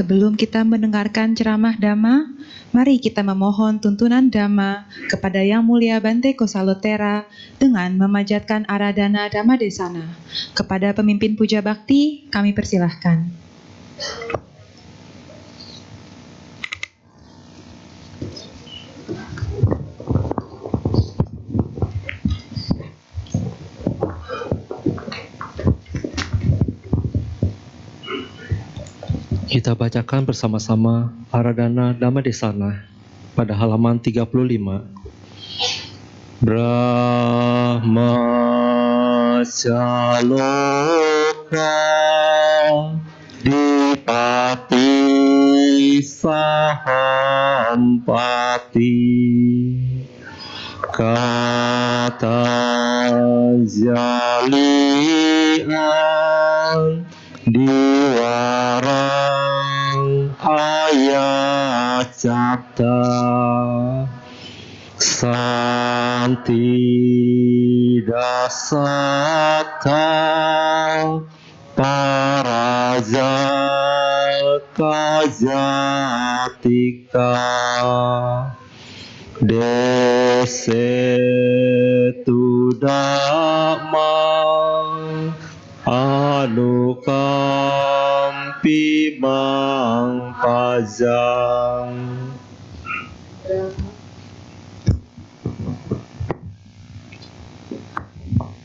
Sebelum kita mendengarkan ceramah Dhamma, mari kita memohon tuntunan Dhamma kepada Yang Mulia Bante Kosalotera dengan memanjatkan Aradhana Dhammadesana. Kepada pemimpin puja bakti, kami persilahkan. Kita bacakan bersama-sama Aradhana Dhammadesana pada halaman 35. Brahma Saloka Dipati Sahampati Kata Jalian Diwarang Ayacakta Santi Dasata Paraja Kajatika Desetu Dhamma Anukampi Mang Pajang.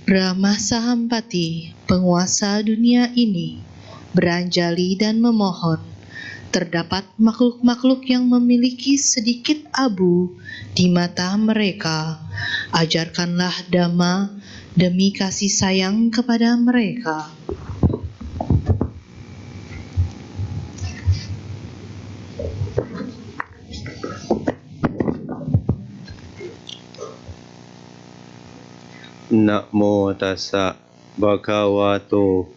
Brahma Sahampati, penguasa dunia ini, beranjali dan memohon. Terdapat makhluk-makhluk yang memiliki sedikit abu di mata mereka. Ajarkanlah Dhamma demi kasih sayang kepada mereka. Namo tassa bhagavato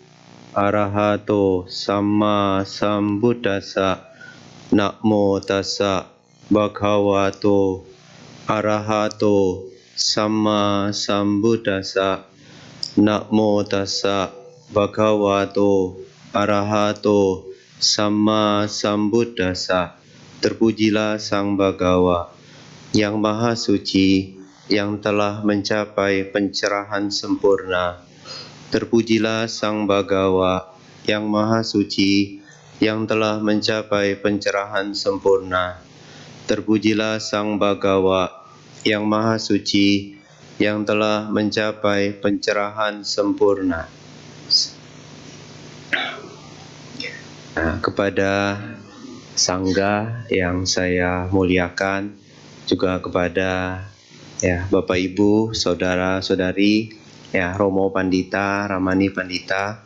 arahato samma sambuddhassa. Namo tassa bhagavato arahato samma sambuddhassa. Namo tassa bhagavato arahato samma sambuddhassa. Terpujilah Sang Bhagawa yang Maha Suci, yang telah mencapai pencerahan sempurna. Terpujilah Sang Bhagawa yang Maha Suci, yang telah mencapai pencerahan sempurna. Terpujilah Sang Bhagawa yang Maha Suci, yang telah mencapai pencerahan sempurna. Kepada Sangga yang saya muliakan, juga kepada Bapak Ibu, Saudara-saudari, Romo Pandita, Ramani Pandita,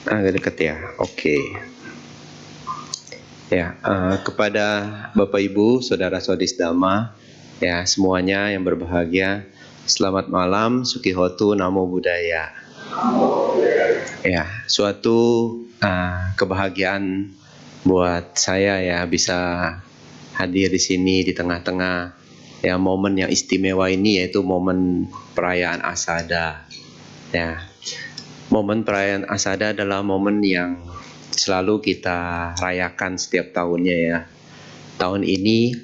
agak dekat ya, oke. Kepada Bapak Ibu, Saudara-saudari Dhamma, semuanya yang berbahagia, selamat malam, Sukihotu, Namo Buddhaya. Suatu kebahagiaan buat saya bisa hadir di sini di tengah-tengah momen yang istimewa ini, yaitu momen perayaan Asada. Momen perayaan Asada adalah momen yang selalu kita rayakan setiap tahunnya. Tahun ini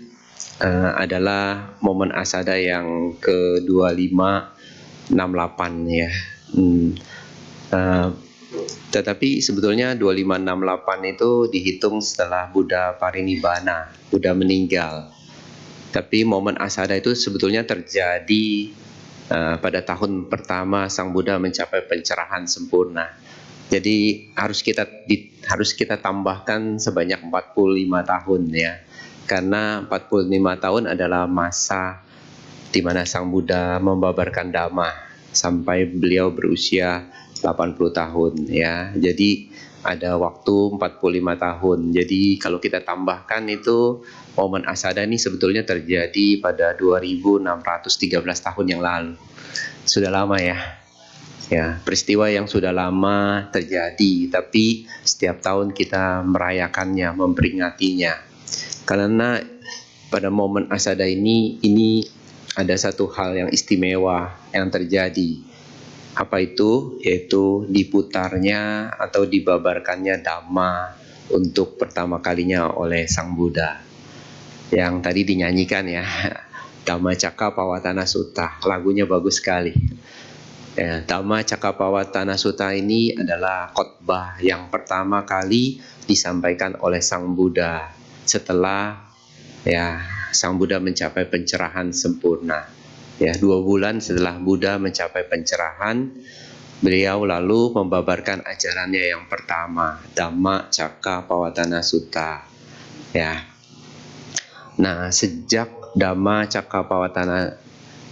adalah momen Asada yang ke-2568 Tetapi sebetulnya 2568 itu dihitung setelah Buddha parinibbana, Buddha meninggal. Tapi momen Asada itu sebetulnya terjadi pada tahun pertama Sang Buddha mencapai pencerahan sempurna. Jadi harus kita tambahkan sebanyak 45 tahun Karena 45 tahun adalah masa di mana Sang Buddha membabarkan Dhamma sampai beliau berusia 80 tahun Jadi ada waktu 45 tahun. Jadi kalau kita tambahkan itu, momen Asada ini sebetulnya terjadi pada 2613 tahun yang lalu. Sudah lama peristiwa yang sudah lama terjadi, tapi setiap tahun kita merayakannya, memperingatinya. Karena pada momen Asada ini ada satu hal yang istimewa yang terjadi. Apa itu? Yaitu diputarnya atau dibabarkannya Dhamma untuk pertama kalinya oleh Sang Buddha. Yang tadi dinyanyikan ya, Dhamma Cakkappavattana Sutta, lagunya bagus sekali. Ya, Dhamma Cakkappavattana Sutta ini adalah khotbah yang pertama kali disampaikan oleh Sang Buddha setelah ya Sang Buddha mencapai pencerahan sempurna. Ya, 2 bulan setelah Buddha mencapai pencerahan, beliau lalu membabarkan ajarannya yang pertama, Dhamma Cakkappavattana Sutta. Ya. Nah, sejak Dhamma Cakkappavattana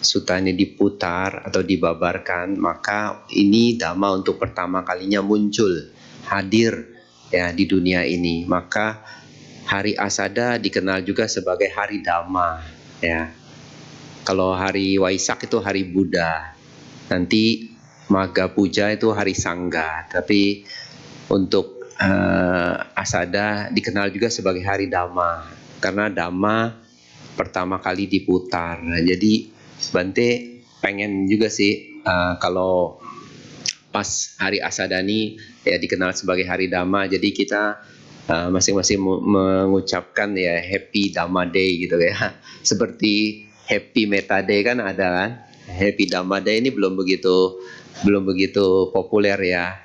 Sutta ini diputar atau dibabarkan, maka ini Dhamma untuk pertama kalinya muncul, hadir ya di dunia ini. Maka hari Asada dikenal juga sebagai hari Dhamma ya. Kalau hari Waisak itu hari Buddha. Nanti Magha Puja itu hari Sangga. Tapi untuk Asada dikenal juga sebagai hari Dhamma. Karena Dhamma pertama kali diputar. Jadi Bante pengen juga sih kalau pas hari Asada ini ya dikenal sebagai hari Dhamma. Jadi kita masing-masing mengucapkan ya Happy Dhamma Day gitu ya. Seperti Happy Metta Day kan ada kan. Happy Dhamma Day ini belum begitu populer ya.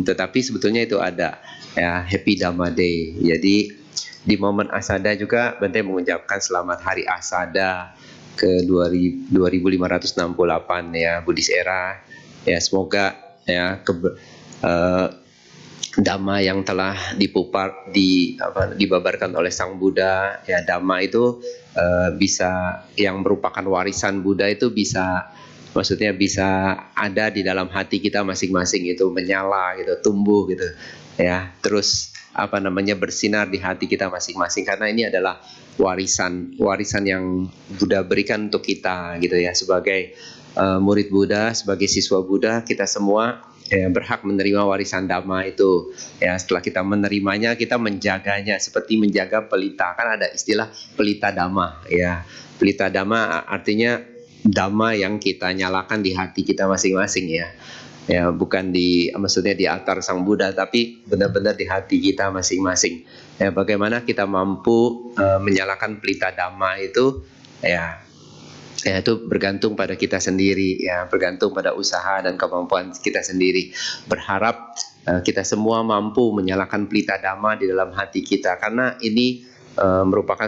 Tetapi sebetulnya itu ada ya Happy Dhamma Day. Jadi di momen Asada juga Bante mengucapkan selamat hari Asada ke 2568 ya Buddhist Era. Ya semoga ya Dhamma yang telah dibabarkan oleh Sang Buddha ya, Dhamma itu bisa yang merupakan warisan Buddha itu bisa, maksudnya bisa ada di dalam hati kita masing-masing, itu menyala gitu, tumbuh gitu ya, terus bersinar di hati kita masing-masing, karena ini adalah warisan yang Buddha berikan untuk kita gitu ya, sebagai murid Buddha, sebagai siswa Buddha, kita semua ya, berhak menerima warisan Dhamma itu ya. Setelah kita menerimanya, kita menjaganya seperti menjaga pelita. Kan ada istilah pelita Dhamma ya. Pelita Dhamma artinya Dhamma yang kita nyalakan di hati kita masing-masing ya. Ya, bukan maksudnya di altar Sang Buddha, tapi benar-benar di hati kita masing-masing. Ya, bagaimana kita mampu menyalakan pelita Dhamma itu ya. Ya, itu bergantung pada kita sendiri ya, bergantung pada usaha dan kemampuan kita sendiri. Berharap kita semua mampu menyalakan pelita Dhamma di dalam hati kita, karena ini merupakan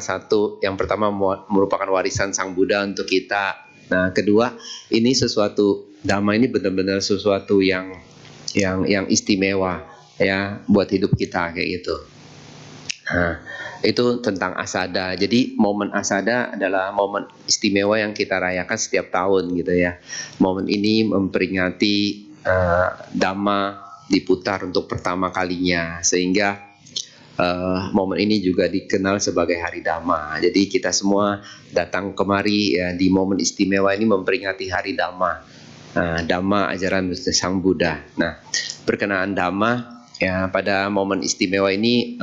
yang pertama merupakan warisan Sang Buddha untuk kita. Nah, kedua, ini Dhamma ini benar-benar sesuatu yang istimewa ya buat hidup kita kayak gitu. Nah, itu tentang Asada. Jadi momen Asada adalah momen istimewa yang kita rayakan setiap tahun gitu ya. Momen ini memperingati Dhamma diputar untuk pertama kalinya, sehingga momen ini juga dikenal sebagai hari Dhamma. Jadi kita semua datang kemari ya, di momen istimewa ini memperingati hari Dhamma. Dhamma ajaran Sang Buddha. Nah, berkenaan Dhamma ya, pada momen istimewa ini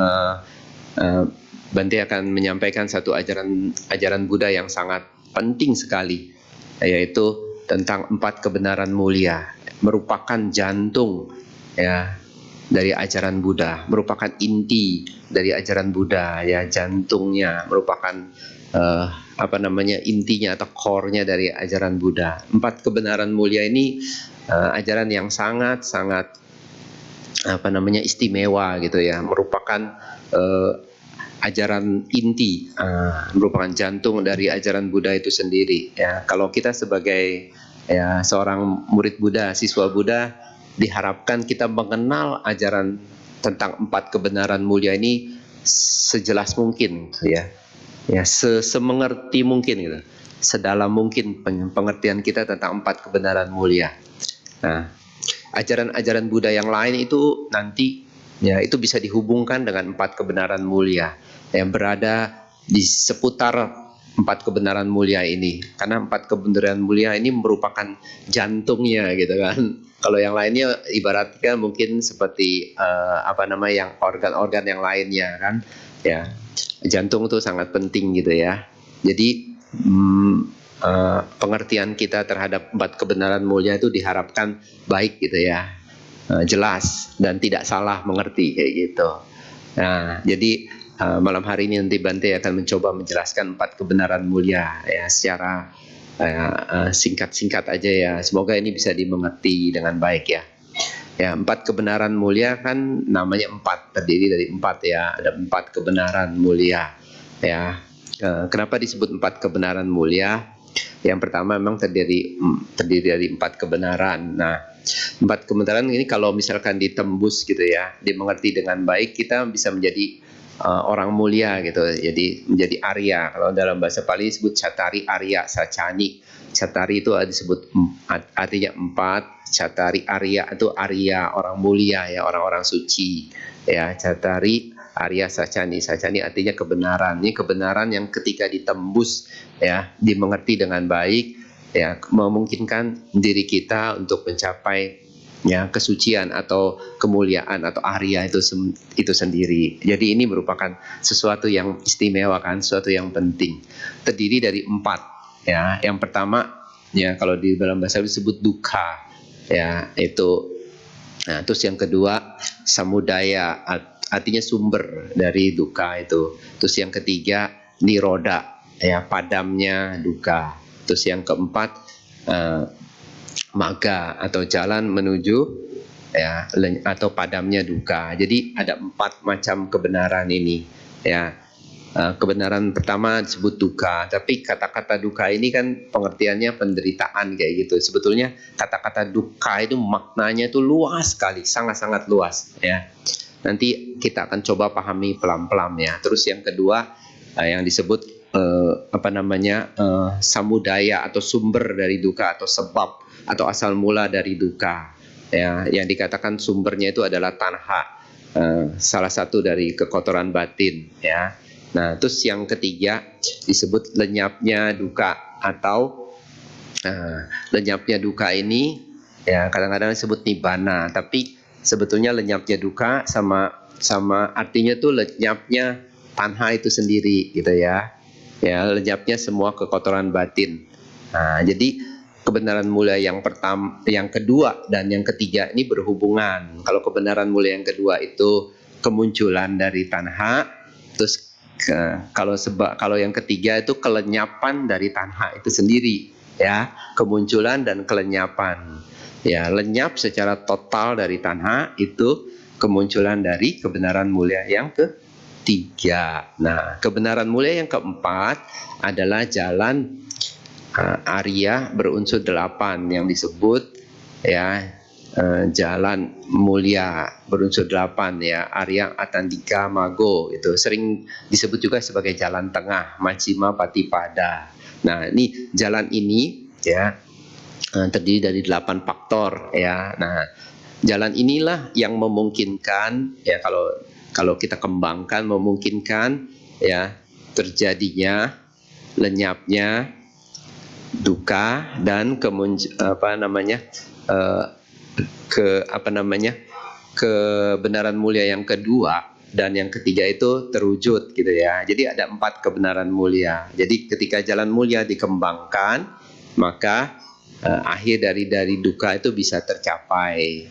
Bante akan menyampaikan satu ajaran Buddha yang sangat penting sekali, yaitu tentang 4 kebenaran mulia, merupakan jantung ya dari ajaran Buddha, merupakan inti dari ajaran Buddha ya, jantungnya, merupakan intinya atau core-nya dari ajaran Buddha. 4 kebenaran mulia ini ajaran yang sangat istimewa gitu ya, merupakan ajaran inti, merupakan jantung dari ajaran Buddha itu sendiri ya. Kalau kita sebagai ya seorang murid Buddha, siswa Buddha, diharapkan kita mengenal ajaran tentang 4 kebenaran mulia ini sejelas mungkin ya, semengerti mungkin gitu, sedalam mungkin pengertian kita tentang 4 kebenaran mulia. Nah, ajaran-ajaran Buddha yang lain itu nanti ya, itu bisa dihubungkan dengan 4 kebenaran mulia yang berada di seputar 4 kebenaran mulia ini, karena 4 kebenaran mulia ini merupakan jantungnya gitu kan. Kalau yang lainnya ibaratkan mungkin seperti yang organ-organ yang lainnya kan ya, jantung itu sangat penting gitu ya. Jadi pengertian kita terhadap 4 kebenaran mulia itu diharapkan baik gitu ya, jelas dan tidak salah mengerti kayak gitu. Nah, jadi malam hari ini nanti Bante akan mencoba menjelaskan 4 kebenaran mulia ya secara singkat-singkat aja ya. Semoga ini bisa dimengerti dengan baik ya. Ya, 4 kebenaran mulia kan namanya 4, terdiri dari 4 ya. Ada 4 kebenaran mulia ya. Kenapa disebut 4 kebenaran mulia? Yang pertama memang terdiri dari 4 kebenaran. Nah, 4 kebenaran ini kalau misalkan ditembus gitu ya, dimengerti dengan baik, kita bisa menjadi orang mulia gitu. Jadi menjadi Arya. Kalau dalam bahasa Pali disebut Cattari Arya Sacani. Cattari itu disebut artinya 4. Cattari Arya itu Arya, orang mulia ya, orang-orang suci. Ya, Cattari Arya Sacani. Sacani artinya kebenaran. Ini kebenaran yang ketika ditembus ya, dimengerti dengan baik ya, memungkinkan diri kita untuk mencapai ya kesucian atau kemuliaan atau Arya itu sendiri. Jadi ini merupakan sesuatu yang istimewa kan, sesuatu yang penting. Terdiri dari 4 ya. Yang pertama ya, kalau di dalam bahasa disebut dukkha ya, itu. Nah, terus yang kedua samudaya, artinya sumber dari dukkha itu. Terus yang ketiga nirodha ya, padamnya dukkha. Terus yang keempat magga atau jalan menuju ya atau padamnya dukkha. Jadi ada 4 macam kebenaran ini ya. Kebenaran pertama disebut dukkha, tapi kata-kata dukkha ini kan pengertiannya penderitaan kayak gitu. Sebetulnya kata-kata dukkha itu maknanya itu luas sekali, sangat-sangat luas ya. Nanti kita akan coba pahami pelan-pelan ya. Terus yang kedua yang disebut samudaya atau sumber dari dukkha atau sebab atau asal mula dari dukkha ya. Yang dikatakan sumbernya itu adalah tanha, salah satu dari kekotoran batin ya. Nah, terus yang ketiga disebut lenyapnya dukkha atau lenyapnya dukkha ini ya kadang-kadang disebut nibbana, tapi sebetulnya lenyapnya dukkha sama artinya tuh lenyapnya tanha itu sendiri gitu ya. Ya, lenyapnya semua kekotoran batin. Nah, jadi kebenaran mulia yang pertama, yang kedua dan yang ketiga ini berhubungan. Kalau kebenaran mulia yang kedua itu kemunculan dari tanha, terus kalau yang ketiga itu kelenyapan dari tanha itu sendiri ya, kemunculan dan kelenyapan ya. Lenyap secara total dari tanha itu kemunculan dari kebenaran mulia yang ketiga. Nah, kebenaran mulia yang keempat adalah jalan Arya berunsur 8 yang disebut ya jalan mulia berunsur 8 ya, Arya Atandika Mago, itu sering disebut juga sebagai jalan tengah, Majjhima Patipada. Nah, ini jalan ini ya terdiri dari 8 faktor ya. Nah, jalan inilah yang memungkinkan ya, kalau kita kembangkan, memungkinkan ya terjadinya lenyapnya dukkha dan kebenaran mulia yang kedua dan yang ketiga itu terwujud gitu ya. Jadi ada 4 kebenaran mulia. Jadi ketika jalan mulia dikembangkan, maka akhir dari dukkha itu bisa tercapai.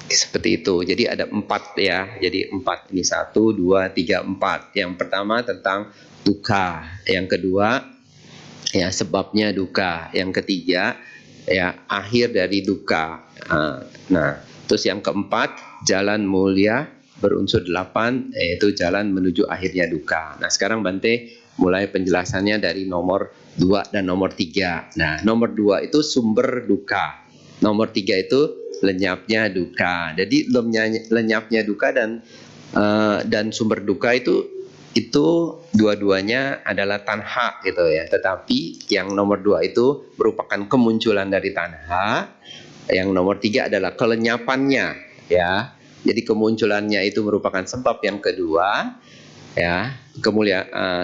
Seperti itu. Jadi ada 4 ya. Jadi 4 ini 1, 2, 3, 4. Yang pertama tentang dukkha. Yang kedua ya sebabnya dukkha. Yang ketiga ya akhir dari dukkha. Nah, terus yang keempat jalan mulia berunsur 8, yaitu jalan menuju akhirnya dukkha. Nah, sekarang Bante mulai penjelasannya dari nomor 2 dan nomor 3. Nah, nomor 2 itu sumber dukkha. Nomor 3 itu lenyapnya dukkha. Jadi lenyapnya dukkha dan sumber dukkha itu dua-duanya adalah tanha gitu ya. Tetapi yang nomor 2 itu merupakan kemunculan dari tanha. Yang nomor 3 adalah kelenyapannya ya. Jadi kemunculannya itu merupakan sebab yang kedua ya.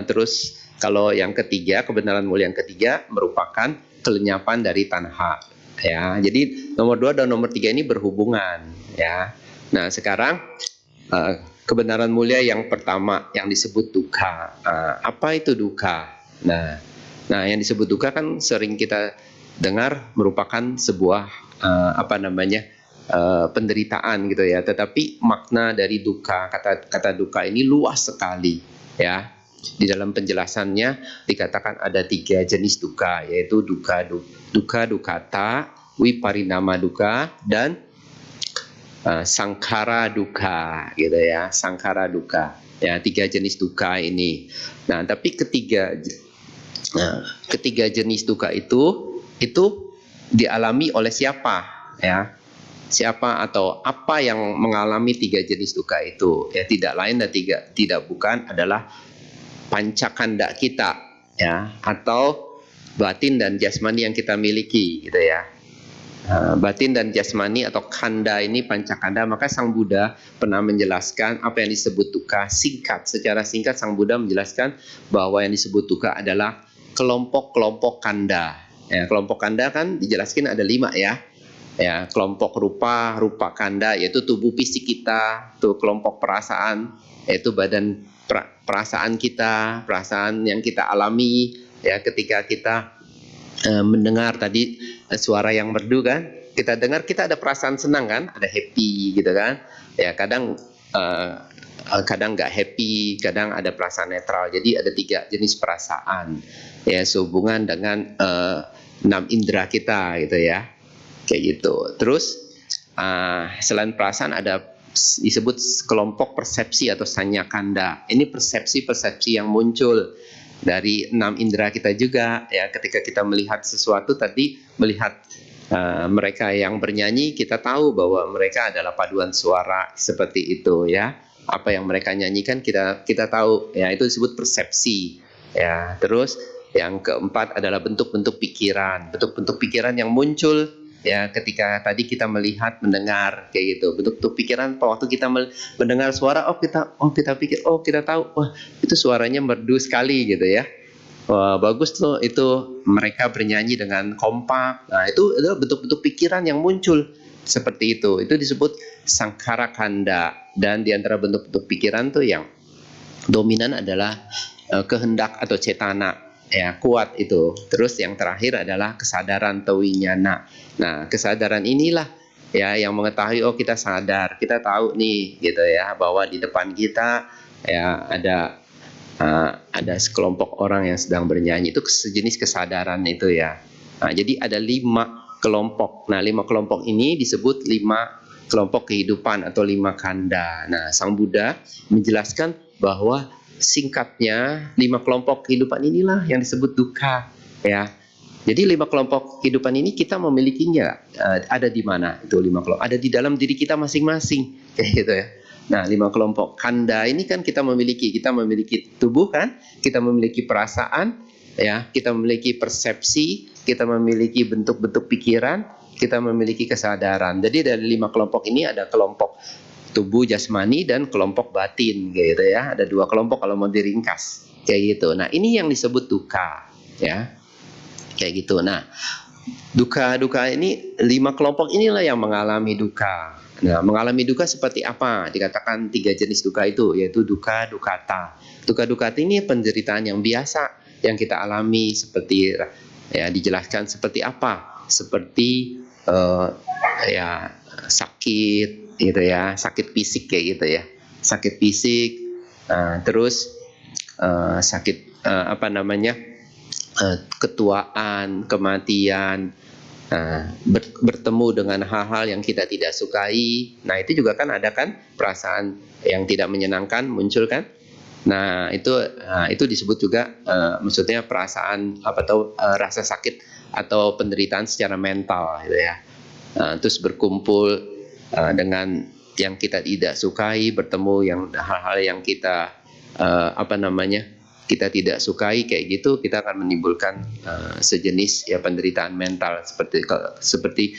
Terus kalau yang ketiga, kebenaran mulia yang ketiga merupakan kelenyapan dari tanha ya. Jadi nomor 2 dan nomor 3 ini berhubungan ya. Nah, sekarang kebenaran mulia yang pertama yang disebut dukkha. Apa itu dukkha? Nah, Nah, yang disebut duka kan sering kita dengar merupakan sebuah penderitaan gitu ya. Tetapi makna dari duka, kata duka ini luas sekali ya. Di dalam penjelasannya dikatakan ada 3 jenis duka, yaitu duka dukata, wiparinama duka, dan sangkara duka gitu ya. Sangkara duka ya, 3 jenis duka ini. Nah, tapi ketiga jenis duka itu dialami oleh siapa ya? Siapa atau apa yang mengalami 3 jenis duka itu? Ya, tidak lain dan tidak bukan adalah pancakanda kita ya, atau batin dan jasmani yang kita miliki gitu ya. Batin dan jasmani atau kanda ini pancakanda, maka Sang Buddha pernah menjelaskan apa yang disebut duka. Secara singkat Sang Buddha menjelaskan bahwa yang disebut duka adalah kelompok-kelompok kanda ya. Kelompok kanda kan dijelaskan ada 5 ya. Ya, kelompok rupa kanda, yaitu tubuh fisik kita. Tuh, kelompok perasaan, yaitu badan perasaan kita, perasaan yang kita alami ya ketika kita mendengar tadi suara yang merdu kan. Kita dengar, kita ada perasaan senang kan, ada happy gitu kan. Ya, kadang nggak happy, kadang ada perasaan netral. Jadi ada 3 jenis perasaan ya, sehubungan dengan 6 indera kita gitu ya. Kayak gitu. Terus selain perasaan ada disebut kelompok persepsi atau sanyakanda. Ini persepsi-persepsi yang muncul dari 6 indera kita juga ya. Ketika kita melihat sesuatu tadi, melihat mereka yang bernyanyi, kita tahu bahwa mereka adalah paduan suara seperti itu ya. Apa yang mereka nyanyikan kita tahu ya, itu disebut persepsi ya. Terus yang keempat adalah bentuk-bentuk pikiran. Bentuk-bentuk pikiran yang muncul ya ketika tadi kita melihat, mendengar kayak gitu. Bentuk pikiran waktu kita mendengar suara, kita pikir, kita tahu, wah itu suaranya merdu sekali gitu ya. Wah, bagus tuh itu mereka bernyanyi dengan kompak. Nah, itu adalah bentuk-bentuk pikiran yang muncul seperti itu. Itu disebut sangkara kanda. Dan di antara bentuk-bentuk pikiran tuh yang dominan adalah kehendak atau cetana. Ya, kuat itu. Terus yang terakhir adalah kesadaran atau winyana. Nah, kesadaran inilah ya yang mengetahui, kita sadar, kita tahu nih gitu ya, bahwa di depan kita ya ada sekelompok orang yang sedang bernyanyi. Itu sejenis kesadaran itu ya. Nah, jadi ada 5 kelompok. Nah, 5 kelompok ini disebut 5 kelompok kehidupan atau 5 kanda. Nah, Sang Buddha menjelaskan bahwa singkatnya 5 kelompok kehidupan inilah yang disebut duka ya. Jadi 5 kelompok kehidupan ini kita memilikinya, ada di mana itu 5 kelompok? Ada di dalam diri kita masing-masing kayak gitu ya. Nah, 5 kelompok kanda ini kan kita memiliki tubuh kan, kita memiliki perasaan ya, kita memiliki persepsi, kita memiliki bentuk-bentuk pikiran, kita memiliki kesadaran. Jadi dari 5 kelompok ini ada kelompok tubuh jasmani dan kelompok batin gitu ya. Ada 2 kelompok kalau mau diringkas kayak gitu. Nah, ini yang disebut duka ya. Kayak gitu. Nah, duka ini 5 kelompok inilah yang mengalami duka. Nah, mengalami duka seperti apa? Dikatakan 3 jenis duka itu, yaitu duka dukata. Duka dukata ini penderitaan yang biasa yang kita alami, seperti ya dijelaskan seperti apa? Seperti ya sakit gitu ya, sakit fisik kayak gitu ya, sakit fisik, terus sakit ketuaan, kematian, bertemu dengan hal-hal yang kita tidak sukai. Nah, itu juga kan ada kan perasaan yang tidak menyenangkan muncul kan. Nah, itu disebut juga maksudnya perasaan rasa sakit atau penderitaan secara mental gitu ya. Terus berkumpul dengan yang kita tidak sukai, bertemu yang hal-hal yang kita kita tidak sukai kayak gitu, kita akan menimbulkan sejenis ya penderitaan mental seperti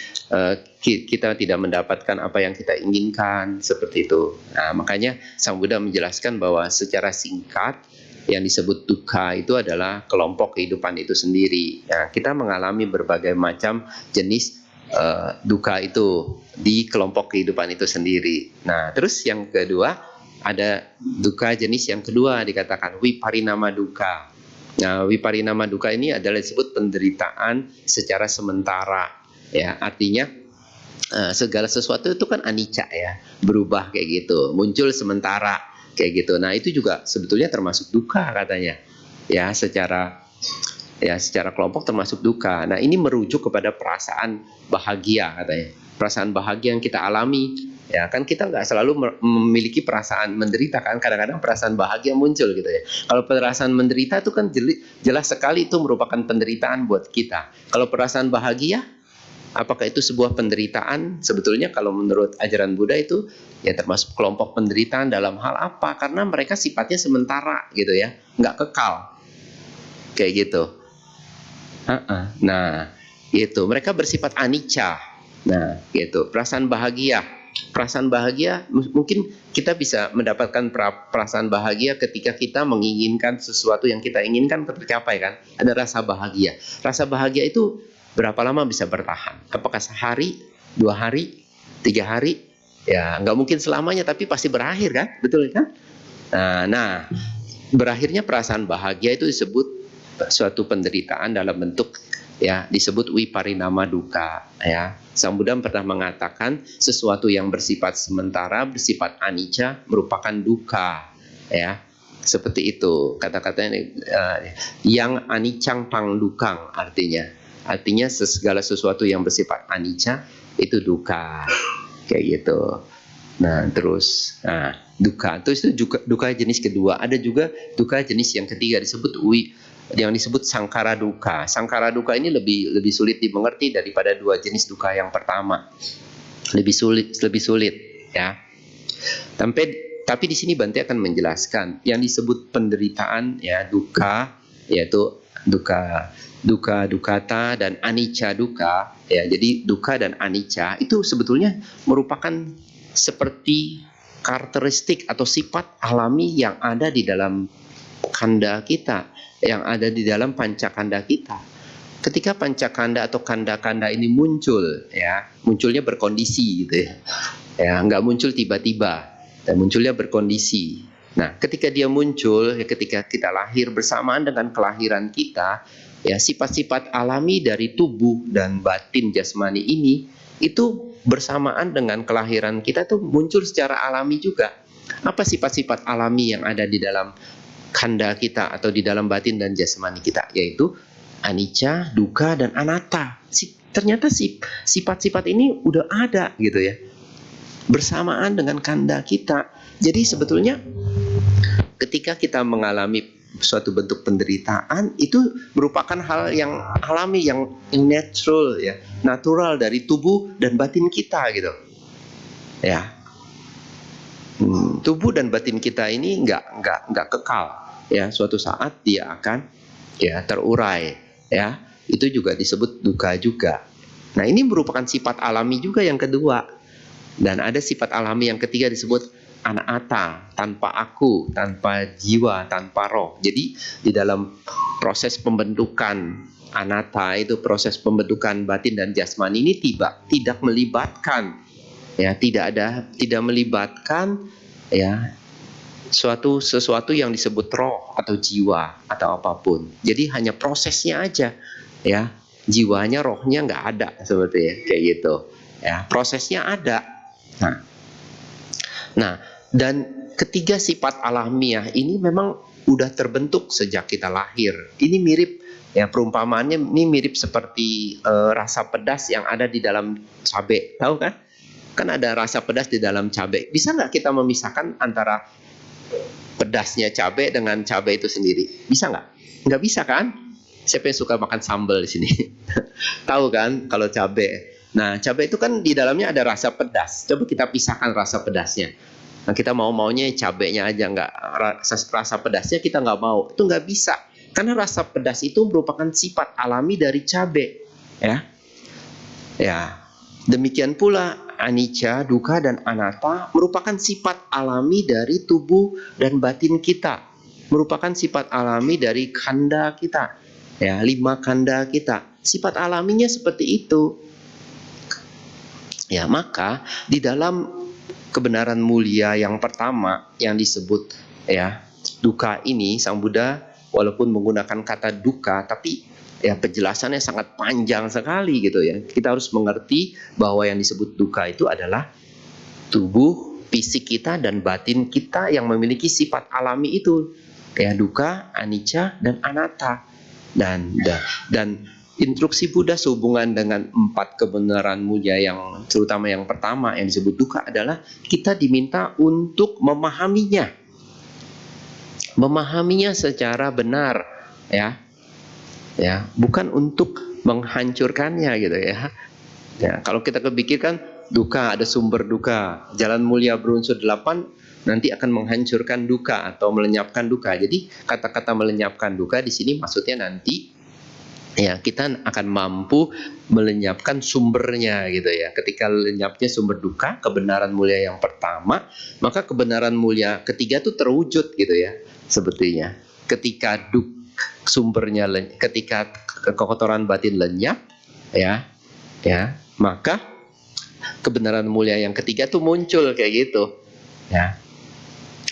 kita tidak mendapatkan apa yang kita inginkan seperti itu. Nah, makanya Sang Buddha menjelaskan bahwa secara singkat yang disebut duka itu adalah kelompok kehidupan itu sendiri. Nah, kita mengalami berbagai macam jenis duka itu di kelompok kehidupan itu sendiri. Nah, terus yang kedua ada duka jenis yang kedua, dikatakan wiparinama duka. Nah, viparinama dukkha ini adalah disebut penderitaan secara sementara, ya. Artinya segala sesuatu itu kan anicca, ya, berubah kayak gitu, muncul sementara kayak gitu. Nah, itu juga sebetulnya termasuk dukkha katanya, ya, secara kelompok termasuk dukkha. Nah, ini merujuk kepada perasaan bahagia katanya, perasaan bahagia yang kita alami. Ya kan, kita nggak selalu memiliki perasaan menderita kan, kadang-kadang perasaan bahagia muncul gitu ya. Kalau perasaan menderita itu kan jelas sekali itu merupakan penderitaan buat kita. Kalau perasaan bahagia, apakah itu sebuah penderitaan? Sebetulnya kalau menurut ajaran Buddha itu ya termasuk kelompok penderitaan dalam hal apa? Karena mereka sifatnya sementara gitu ya, nggak kekal kayak gitu. Nah, itu mereka bersifat anicca. Nah, gitu. Perasaan bahagia mungkin kita bisa mendapatkan perasaan bahagia ketika kita menginginkan sesuatu yang kita inginkan tercapai kan. Ada rasa bahagia. Rasa bahagia itu berapa lama bisa bertahan? Apakah sehari, 2 hari, 3 hari? Ya, nggak mungkin selamanya, tapi pasti berakhir kan? Betul kan? Nah, berakhirnya perasaan bahagia itu disebut suatu penderitaan dalam bentuk, ya, disebut viparinama dukkha, ya. Sang Buddha pernah mengatakan sesuatu yang bersifat sementara, bersifat anicca merupakan dukkha, ya. Seperti itu kata-katanya, yang aniccang pang dukkang, artinya segala sesuatu yang bersifat anicca itu dukkha kayak gitu. Nah, terus dukkha itu juga dukkha jenis kedua. Ada juga dukkha jenis yang ketiga yang disebut sangkara dukkha. Sangkara dukkha ini lebih sulit dimengerti daripada 2 jenis dukkha yang pertama. Lebih sulit, ya. Tapi di sini Bante akan menjelaskan yang disebut penderitaan, ya, dukkha, yaitu dukkha dukkata dan anicca dukkha, ya. Jadi dukkha dan anicca itu sebetulnya merupakan seperti karakteristik atau sifat alami yang ada di dalam kanda kita, yang ada di dalam pancakanda kita. Ketika pancakanda atau kanda-kanda ini muncul, ya, munculnya berkondisi gitu ya. Ya, nggak muncul tiba-tiba, dan munculnya berkondisi. Nah, ketika dia muncul, ya, ketika kita lahir bersamaan dengan kelahiran kita, ya, sifat-sifat alami dari tubuh dan batin jasmani ini itu bersamaan dengan kelahiran kita tuh muncul secara alami juga. Apa sifat-sifat alami yang ada di dalam kanda kita atau di dalam batin dan jasmani kita? Yaitu anicca, dukkha, dan anatta. Ternyata sifat-sifat ini udah ada gitu ya, bersamaan dengan kanda kita. Jadi sebetulnya ketika kita mengalami suatu bentuk penderitaan, itu merupakan hal yang alami, yang natural, ya, natural dari tubuh dan batin kita gitu, ya. Tubuh dan batin kita ini nggak kekal, ya. Suatu saat dia akan, ya, terurai, ya. Itu juga disebut dukkha juga. Nah, ini merupakan sifat alami juga yang kedua. Dan ada sifat alami yang ketiga disebut anatta, tanpa aku, tanpa jiwa, tanpa roh. Jadi di dalam proses pembentukan anatta itu, proses pembentukan batin dan jasmani ini tidak melibatkan, ya, tidak melibatkan, ya, sesuatu yang disebut roh atau jiwa atau apapun. Jadi hanya prosesnya aja, ya. Jiwanya, rohnya nggak ada, seperti ya, kayak gitu, ya. Prosesnya ada. Nah, dan ketiga sifat alamiah ini memang udah terbentuk sejak kita lahir. Ini mirip, ya, perumpamaannya ini mirip seperti rasa pedas yang ada di dalam cabai. Tahu kan? Kan ada rasa pedas di dalam cabai. Bisa nggak kita memisahkan antara pedasnya cabai dengan cabai itu sendiri? Bisa nggak? Nggak bisa kan? Siapa yang suka makan sambal di sini? Tahu kan kalau cabai? Nah, cabai itu kan di dalamnya ada rasa pedas. Coba kita pisahkan rasa pedasnya. Nah, kita maunya cabainya aja, nggak rasa pedasnya kita nggak mau. Itu nggak bisa. Karena rasa pedas itu merupakan sifat alami dari cabai, ya. Ya. Demikian pula anicca, dukkha, dan anatta merupakan sifat alami dari tubuh dan batin kita. Merupakan sifat alami dari kanda kita. Ya, 5 kanda kita. Sifat alaminya seperti itu. Ya, maka di dalam kebenaran mulia yang pertama yang disebut, ya, dukkha ini, Sang Buddha walaupun menggunakan kata duka, tapi ya penjelasannya sangat panjang sekali gitu ya. Kita harus mengerti bahwa yang disebut duka itu adalah tubuh, fisik kita dan batin kita yang memiliki sifat alami itu. Ya, duka, anicca dan anatta. Dan instruksi Buddha sehubungan dengan 4 kebenaran mulia yang terutama yang pertama yang disebut duka adalah kita diminta untuk memahaminya. Memahaminya secara benar, ya. Ya, bukan untuk menghancurkannya gitu ya. Ya, kalau kita kepikirkan duka, ada sumber duka, jalan mulia berunsur 8 nanti akan menghancurkan duka atau melenyapkan duka. Jadi kata-kata melenyapkan duka di sini maksudnya nanti ya kita akan mampu melenyapkan sumbernya gitu ya. Ketika lenyapnya sumber duka, kebenaran mulia yang pertama, maka kebenaran mulia ketiga itu terwujud gitu ya. Sebetulnya ketika sumbernya ketika kekotoran batin lenyap ya, maka kebenaran mulia yang ketiga tuh muncul kayak gitu ya.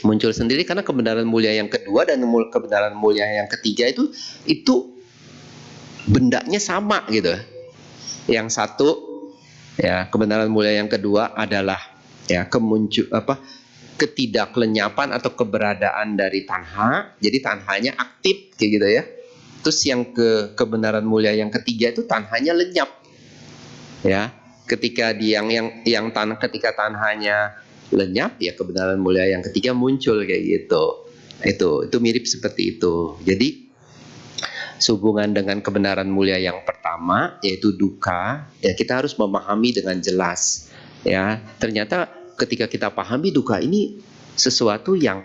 Muncul sendiri karena kebenaran mulia yang kedua dan kebenaran mulia yang ketiga itu bendanya sama gitu. Yang satu ya, kebenaran mulia yang kedua adalah ya ketidaklenyapan atau keberadaan dari tanha. Jadi tanhanya aktif kayak gitu ya. Terus yang kebenaran mulia yang ketiga itu tanhanya lenyap. Ya, ketika ketika tanhanya lenyap ya kebenaran mulia yang ketiga muncul kayak gitu. Itu mirip seperti itu. Jadi sehubungan dengan kebenaran mulia yang pertama yaitu duka, ya kita harus memahami dengan jelas. Ya, ternyata ketika kita pahami duka ini sesuatu yang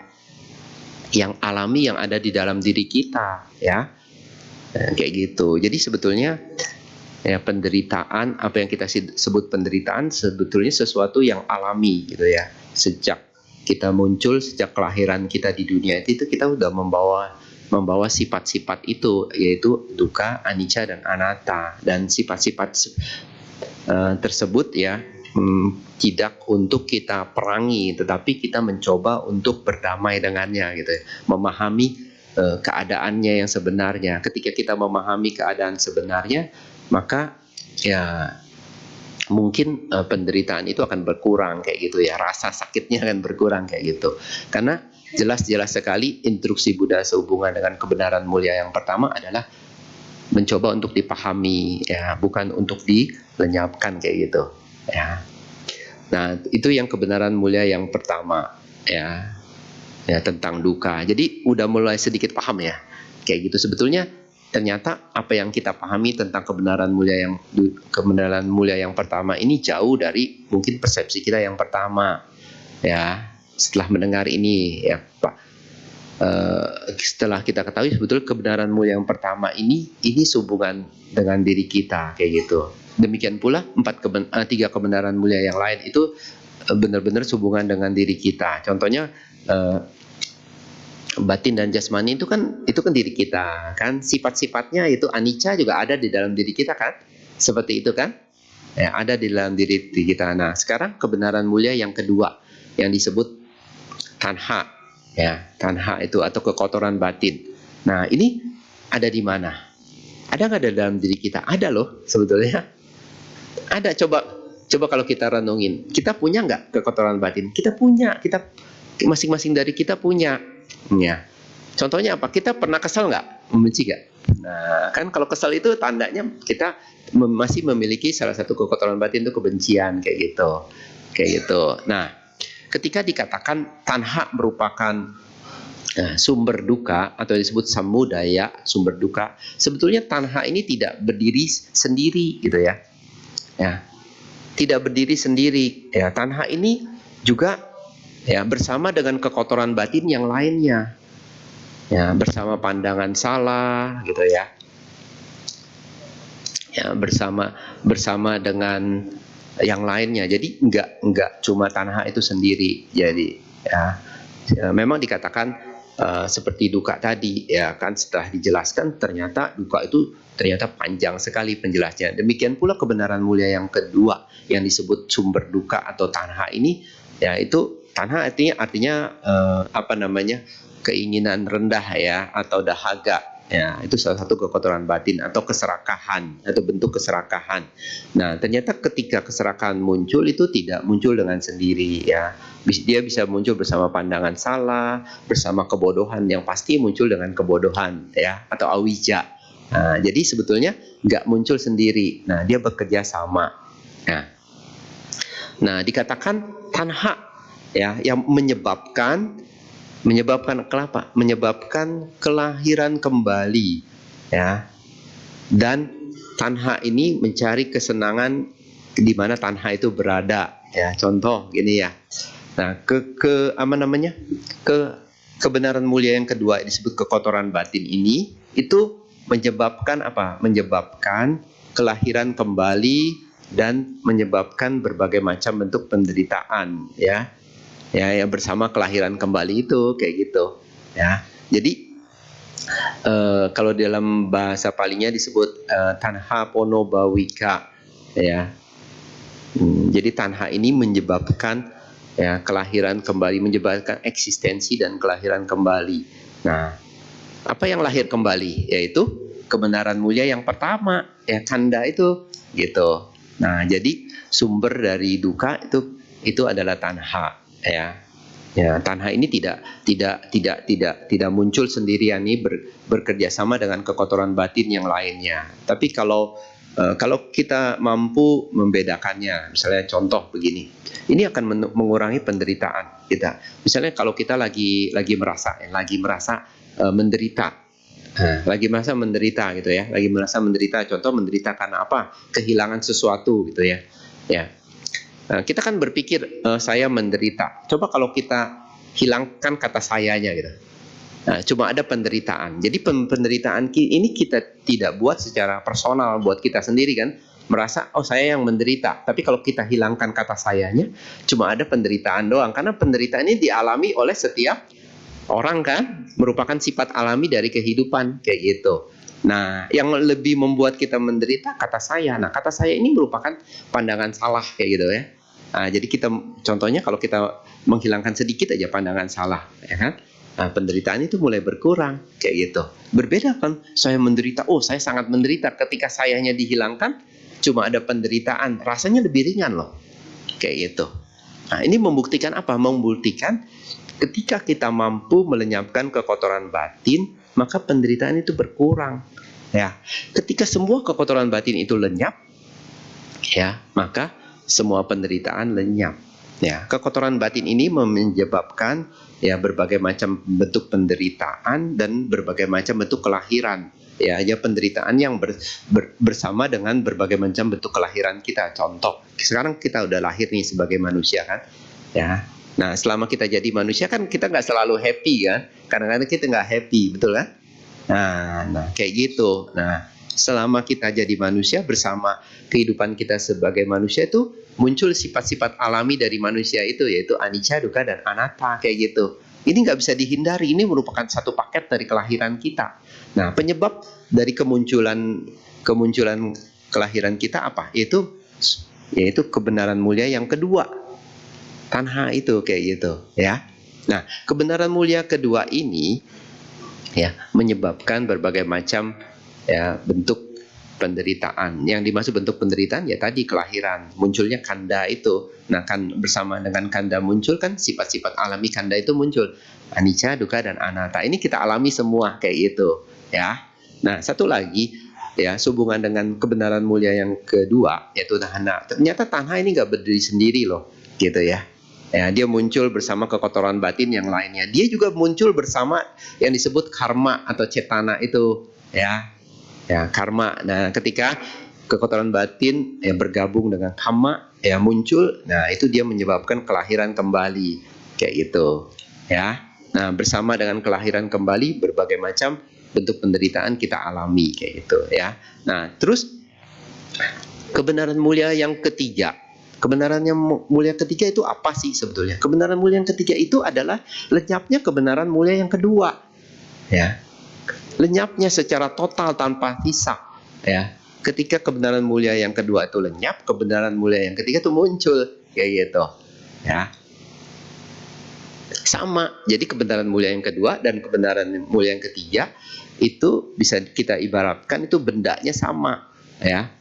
alami yang ada di dalam diri kita, ya. Kayak gitu. Jadi sebetulnya ya penderitaan, apa yang kita sebut penderitaan sebetulnya sesuatu yang alami gitu ya. Sejak kita muncul, sejak kelahiran kita di dunia itu kita udah membawa sifat-sifat itu, yaitu duka, anicca dan anatta. Dan sifat-sifat tersebut ya tidak untuk kita perangi, tetapi kita mencoba untuk berdamai dengannya gitu ya. Memahami keadaannya yang sebenarnya. Ketika kita memahami keadaan sebenarnya, maka ya mungkin penderitaan itu akan berkurang kayak gitu ya. Rasa sakitnya akan berkurang kayak gitu. Karena jelas-jelas sekali instruksi Buddha sehubungan dengan kebenaran mulia yang pertama adalah mencoba untuk dipahami ya, bukan untuk dilenyapkan kayak gitu ya. Nah, itu yang kebenaran mulia yang pertama ya. Ya, tentang duka. Jadi udah mulai sedikit paham ya. Kayak gitu sebetulnya ternyata apa yang kita pahami tentang kebenaran mulia yang pertama ini jauh dari mungkin persepsi kita yang pertama. Ya, setelah mendengar ini ya Pak, setelah kita ketahui sebetulnya kebenaran mulia yang pertama ini sehubungan dengan diri kita kayak gitu. Demikian pula 3 kebenaran mulia yang lain itu benar-benar sehubungan dengan diri kita. Contohnya batin dan jasmani itu kan diri kita kan, sifat-sifatnya itu anicca juga ada di dalam diri kita kan, seperti itu kan ya, ada di dalam diri kita. Nah sekarang kebenaran mulia yang kedua yang disebut tanha ya, tanha itu atau kekotoran batin. Nah ini ada di mana? Ada nggak di dalam diri kita? Ada loh sebetulnya, ada. Coba kalau kita renungin, kita punya nggak kekotoran batin? Kita punya, kita masing-masing dari kita punya. Ya. Contohnya apa? Kita pernah kesal nggak? Membenci nggak? Nah, kan kalau kesal itu tandanya kita masih memiliki salah satu kekotoran batin itu kebencian kayak gitu. Nah, ketika dikatakan tanha merupakan sumber duka atau disebut samudaya sumber duka, sebetulnya tanha ini tidak berdiri sendiri gitu ya. Ya, tidak berdiri sendiri. Ya, tanha ini juga ya bersama dengan kekotoran batin yang lainnya, ya bersama pandangan salah gitu ya, ya bersama dengan yang lainnya. Jadi enggak cuma tanha itu sendiri. Jadi ya memang dikatakan seperti duka tadi ya kan, setelah dijelaskan ternyata duka itu ternyata panjang sekali penjelasnya. Demikian pula kebenaran mulia yang kedua yang disebut sumber duka atau tanha ini ya, itu Tanha artinya apa namanya? Keinginan rendah ya, atau dahaga. Ya, itu salah satu kekotoran batin atau keserakahan atau bentuk keserakahan. Nah, ternyata ketika keserakahan muncul itu tidak muncul dengan sendiri ya. Dia bisa muncul bersama pandangan salah, bersama kebodohan yang pasti muncul dengan kebodohan ya, atau awija. Nah, jadi sebetulnya nggak muncul sendiri. Nah, dia bekerja sama. Nah, dikatakan tanha ya, yang menyebabkan kelapa, menyebabkan kelahiran kembali ya. Dan tanha ini mencari kesenangan di mana tanha itu berada ya. Contoh gini ya. Nah, kebenaran mulia yang kedua disebut kekotoran batin ini itu menyebabkan apa? Menyebabkan kelahiran kembali dan menyebabkan berbagai macam bentuk penderitaan ya. Ya, yang bersama kelahiran kembali itu kayak gitu ya. Jadi kalau dalam bahasa Palinya disebut tanha pono bawika ya. Jadi tanha ini menyebabkan ya kelahiran kembali, menyebabkan eksistensi dan kelahiran kembali. Nah, apa yang lahir kembali? Yaitu kebenaran mulia yang pertama ya, kanda itu gitu. Nah, jadi sumber dari duka itu adalah tanha ya. Ya, tanha ini tidak muncul sendirian, ini bekerja sama dengan kekotoran batin yang lainnya. Tapi kalau kita mampu membedakannya, misalnya contoh begini, ini akan mengurangi penderitaan kita. Misalnya kalau kita lagi merasa menderita. Lagi merasa menderita gitu ya, lagi merasa menderita. Contoh menderita karena apa? Kehilangan sesuatu gitu ya. Ya. Nah, kita kan berpikir saya menderita. Coba kalau kita hilangkan kata sayanya gitu. Nah, cuma ada penderitaan. Jadi penderitaan ini kita tidak buat secara personal buat kita sendiri kan. Merasa oh saya yang menderita. Tapi kalau kita hilangkan kata sayanya, cuma ada penderitaan doang. Karena penderitaan ini dialami oleh setiap orang kan, merupakan sifat alami dari kehidupan kayak gitu. Nah, yang lebih membuat kita menderita kata saya. Nah, kata saya ini merupakan pandangan salah kayak gitu ya. Nah, jadi kita contohnya kalau kita menghilangkan sedikit aja pandangan salah, ya kan? Nah, penderitaan itu mulai berkurang kayak gitu. Berbeda kan, saya menderita, oh saya sangat menderita. Ketika sayanya dihilangkan, cuma ada penderitaan, rasanya lebih ringan loh, kayak gitu. Nah, ini membuktikan apa? Membuktikan ketika kita mampu melenyapkan kekotoran batin, maka penderitaan itu berkurang. Ya, ketika semua kekotoran batin itu lenyap, ya maka semua penderitaan lenyap. Ya, kekotoran batin ini menyebabkan ya berbagai macam bentuk penderitaan dan berbagai macam bentuk kelahiran. Ya, penderitaan yang bersama dengan berbagai macam bentuk kelahiran kita. Contoh, sekarang kita udah lahir nih sebagai manusia kan. Ya. Nah, selama kita jadi manusia kan kita nggak selalu happy kan. Kadang-kadang kita nggak happy, betul kan? Nah, kayak gitu. Nah, selama kita jadi manusia bersama kehidupan kita sebagai manusia itu muncul sifat-sifat alami dari manusia itu, yaitu anicca, dukkha, dan anatta kayak gitu. Ini nggak bisa dihindari, ini merupakan satu paket dari kelahiran kita. Nah, penyebab dari kemunculan kelahiran kita apa? Yaitu kebenaran mulia yang kedua, tanha itu kayak gitu ya. Nah, kebenaran mulia kedua ini ya menyebabkan berbagai macam ya bentuk penderitaan. Yang dimaksud bentuk penderitaan ya tadi kelahiran, munculnya kanda itu. Nah, kan bersama dengan kanda muncul kan sifat-sifat alami kanda itu muncul. Anicca, dukkha, dan anatta. Ini kita alami semua kayak gitu, ya. Nah, satu lagi ya, sehubungan dengan kebenaran mulia yang kedua yaitu tanha. Ternyata tanha ini nggak berdiri sendiri loh, gitu ya. Ya, dia muncul bersama kekotoran batin yang lainnya. Dia juga muncul bersama yang disebut karma atau cetana itu, ya. Ya, karma. Nah, ketika kekotoran batin ya bergabung dengan kamma ya muncul, nah itu dia menyebabkan kelahiran kembali kayak gitu, ya. Nah, bersama dengan kelahiran kembali berbagai macam bentuk penderitaan kita alami kayak gitu, ya. Nah, terus kebenaran mulia yang ketiga. Kebenaran yang mulia ketiga itu apa sih sebetulnya? Kebenaran mulia yang ketiga itu adalah lenyapnya kebenaran mulia yang kedua, ya. Lenyapnya secara total tanpa hisap, ya. Ketika kebenaran mulia yang kedua itu lenyap, kebenaran mulia yang ketiga itu muncul kayak gitu, ya. sama. Jadi kebenaran mulia yang kedua dan kebenaran mulia yang ketiga itu bisa kita ibaratkan itu bendanya sama, ya.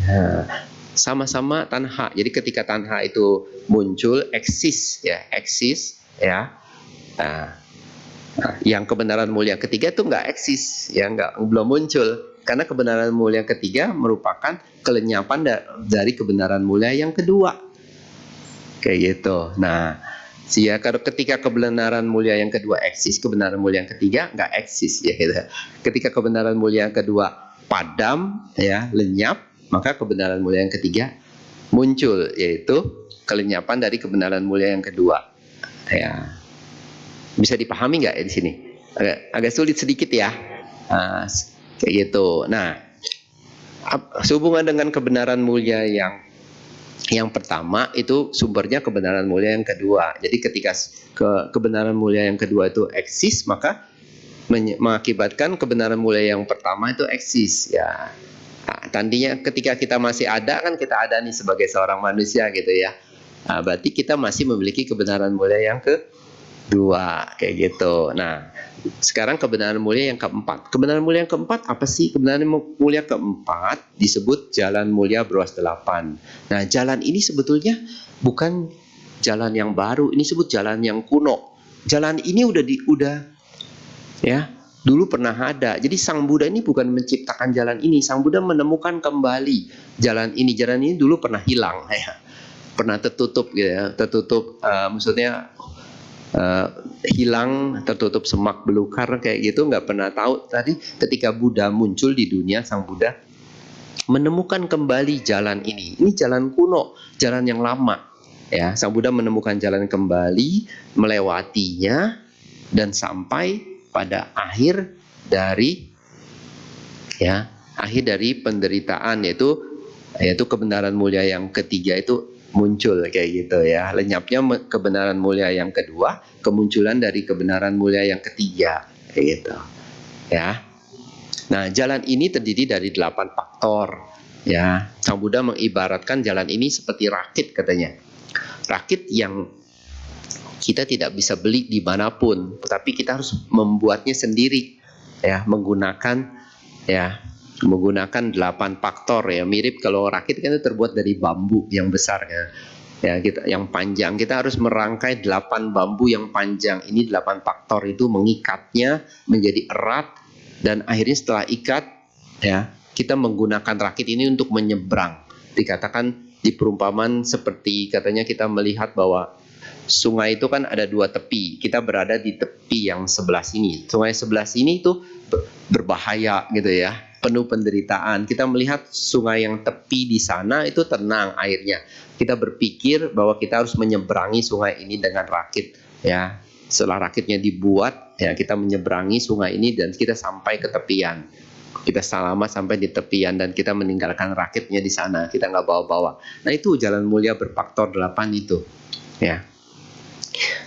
Nah, sama-sama tanha. Jadi ketika tanha itu muncul, eksis, ya, eksis, ya. Nah, yang kebenaran mulia ketiga itu nggak eksis, ya, belum muncul. Karena kebenaran mulia yang ketiga merupakan kelenyapan dari kebenaran mulia yang kedua. Kayak gitu. Nah, kalau ketika kebenaran mulia yang kedua eksis, kebenaran mulia yang ketiga nggak eksis, ya gitu. Ketika kebenaran mulia yang kedua padam, ya, lenyap, maka kebenaran mulia yang ketiga muncul, yaitu kelenyapan dari kebenaran mulia yang kedua. Ya, bisa dipahami nggak ya di sini? Agak sulit sedikit ya, kayak gitu. Nah, sehubungan dengan kebenaran mulia yang pertama itu sumbernya kebenaran mulia yang kedua. Jadi ketika kebenaran mulia yang kedua itu eksis, maka mengakibatkan kebenaran mulia yang pertama itu eksis, ya. Nah, tadinya ketika kita masih ada kan kita ada nih sebagai seorang manusia gitu ya. Nah, berarti kita masih memiliki kebenaran mulia yang kedua, kayak gitu. Nah, sekarang kebenaran mulia yang keempat. Kebenaran mulia yang keempat apa sih? Kebenaran mulia keempat disebut jalan mulia beruas 8. Nah, jalan ini sebetulnya bukan jalan yang baru, ini disebut jalan yang kuno. Jalan ini udah ya, dulu pernah ada. Jadi Sang Buddha ini bukan menciptakan jalan ini, Sang Buddha menemukan kembali jalan ini. Jalan ini dulu pernah hilang, ya. Pernah tertutup gitu ya, maksudnya hilang, tertutup semak belukar kayak gitu, nggak pernah tahu. Tadi ketika Buddha muncul di dunia, Sang Buddha menemukan kembali jalan ini. Ini jalan kuno, jalan yang lama, ya. Sang Buddha menemukan jalan kembali, melewatinya, dan sampai pada akhir dari penderitaan, yaitu kebenaran mulia yang ketiga itu muncul, kayak gitu ya. Lenyapnya kebenaran mulia yang kedua, kemunculan dari kebenaran mulia yang ketiga, kayak gitu ya. Nah, jalan ini terdiri dari 8 faktor, ya. Sang Buddha mengibaratkan jalan ini seperti rakit, katanya. Rakit yang kita tidak bisa beli dimanapun, tetapi kita harus membuatnya sendiri, ya, menggunakan 8 faktor, ya. Mirip kalau rakit kan itu terbuat dari bambu yang besar, ya, yang panjang. Kita harus merangkai 8 bambu yang panjang. Ini 8 faktor itu mengikatnya menjadi erat, dan akhirnya setelah ikat, ya, kita menggunakan rakit ini untuk menyeberang. Dikatakan di perumpamaan seperti katanya kita melihat bahwa sungai itu kan ada 2 tepi. Kita berada di tepi yang sebelah sini. Sungai sebelah sini itu berbahaya gitu ya, penuh penderitaan. Kita melihat sungai yang tepi di sana itu tenang airnya. Kita berpikir bahwa kita harus menyeberangi sungai ini dengan rakit, ya. Setelah rakitnya dibuat, ya, kita menyeberangi sungai ini dan kita sampai ke tepian. Kita selamat sampai di tepian dan kita meninggalkan rakitnya di sana. Kita nggak bawa-bawa. Nah, itu jalan mulia berfaktor 8 itu, ya.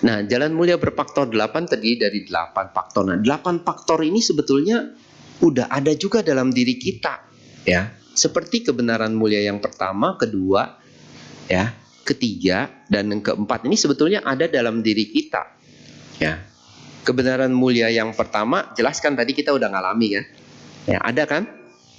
Nah, jalan mulia berfaktor 8 terdiri dari 8 faktor. Nah, 8 faktor ini sebetulnya udah ada juga dalam diri kita, ya. Seperti kebenaran mulia yang pertama, kedua, ya, ketiga, dan yang keempat ini sebetulnya ada dalam diri kita, ya. Kebenaran mulia yang pertama, jelaskan tadi kita udah ngalami kan? Ya, ada kan?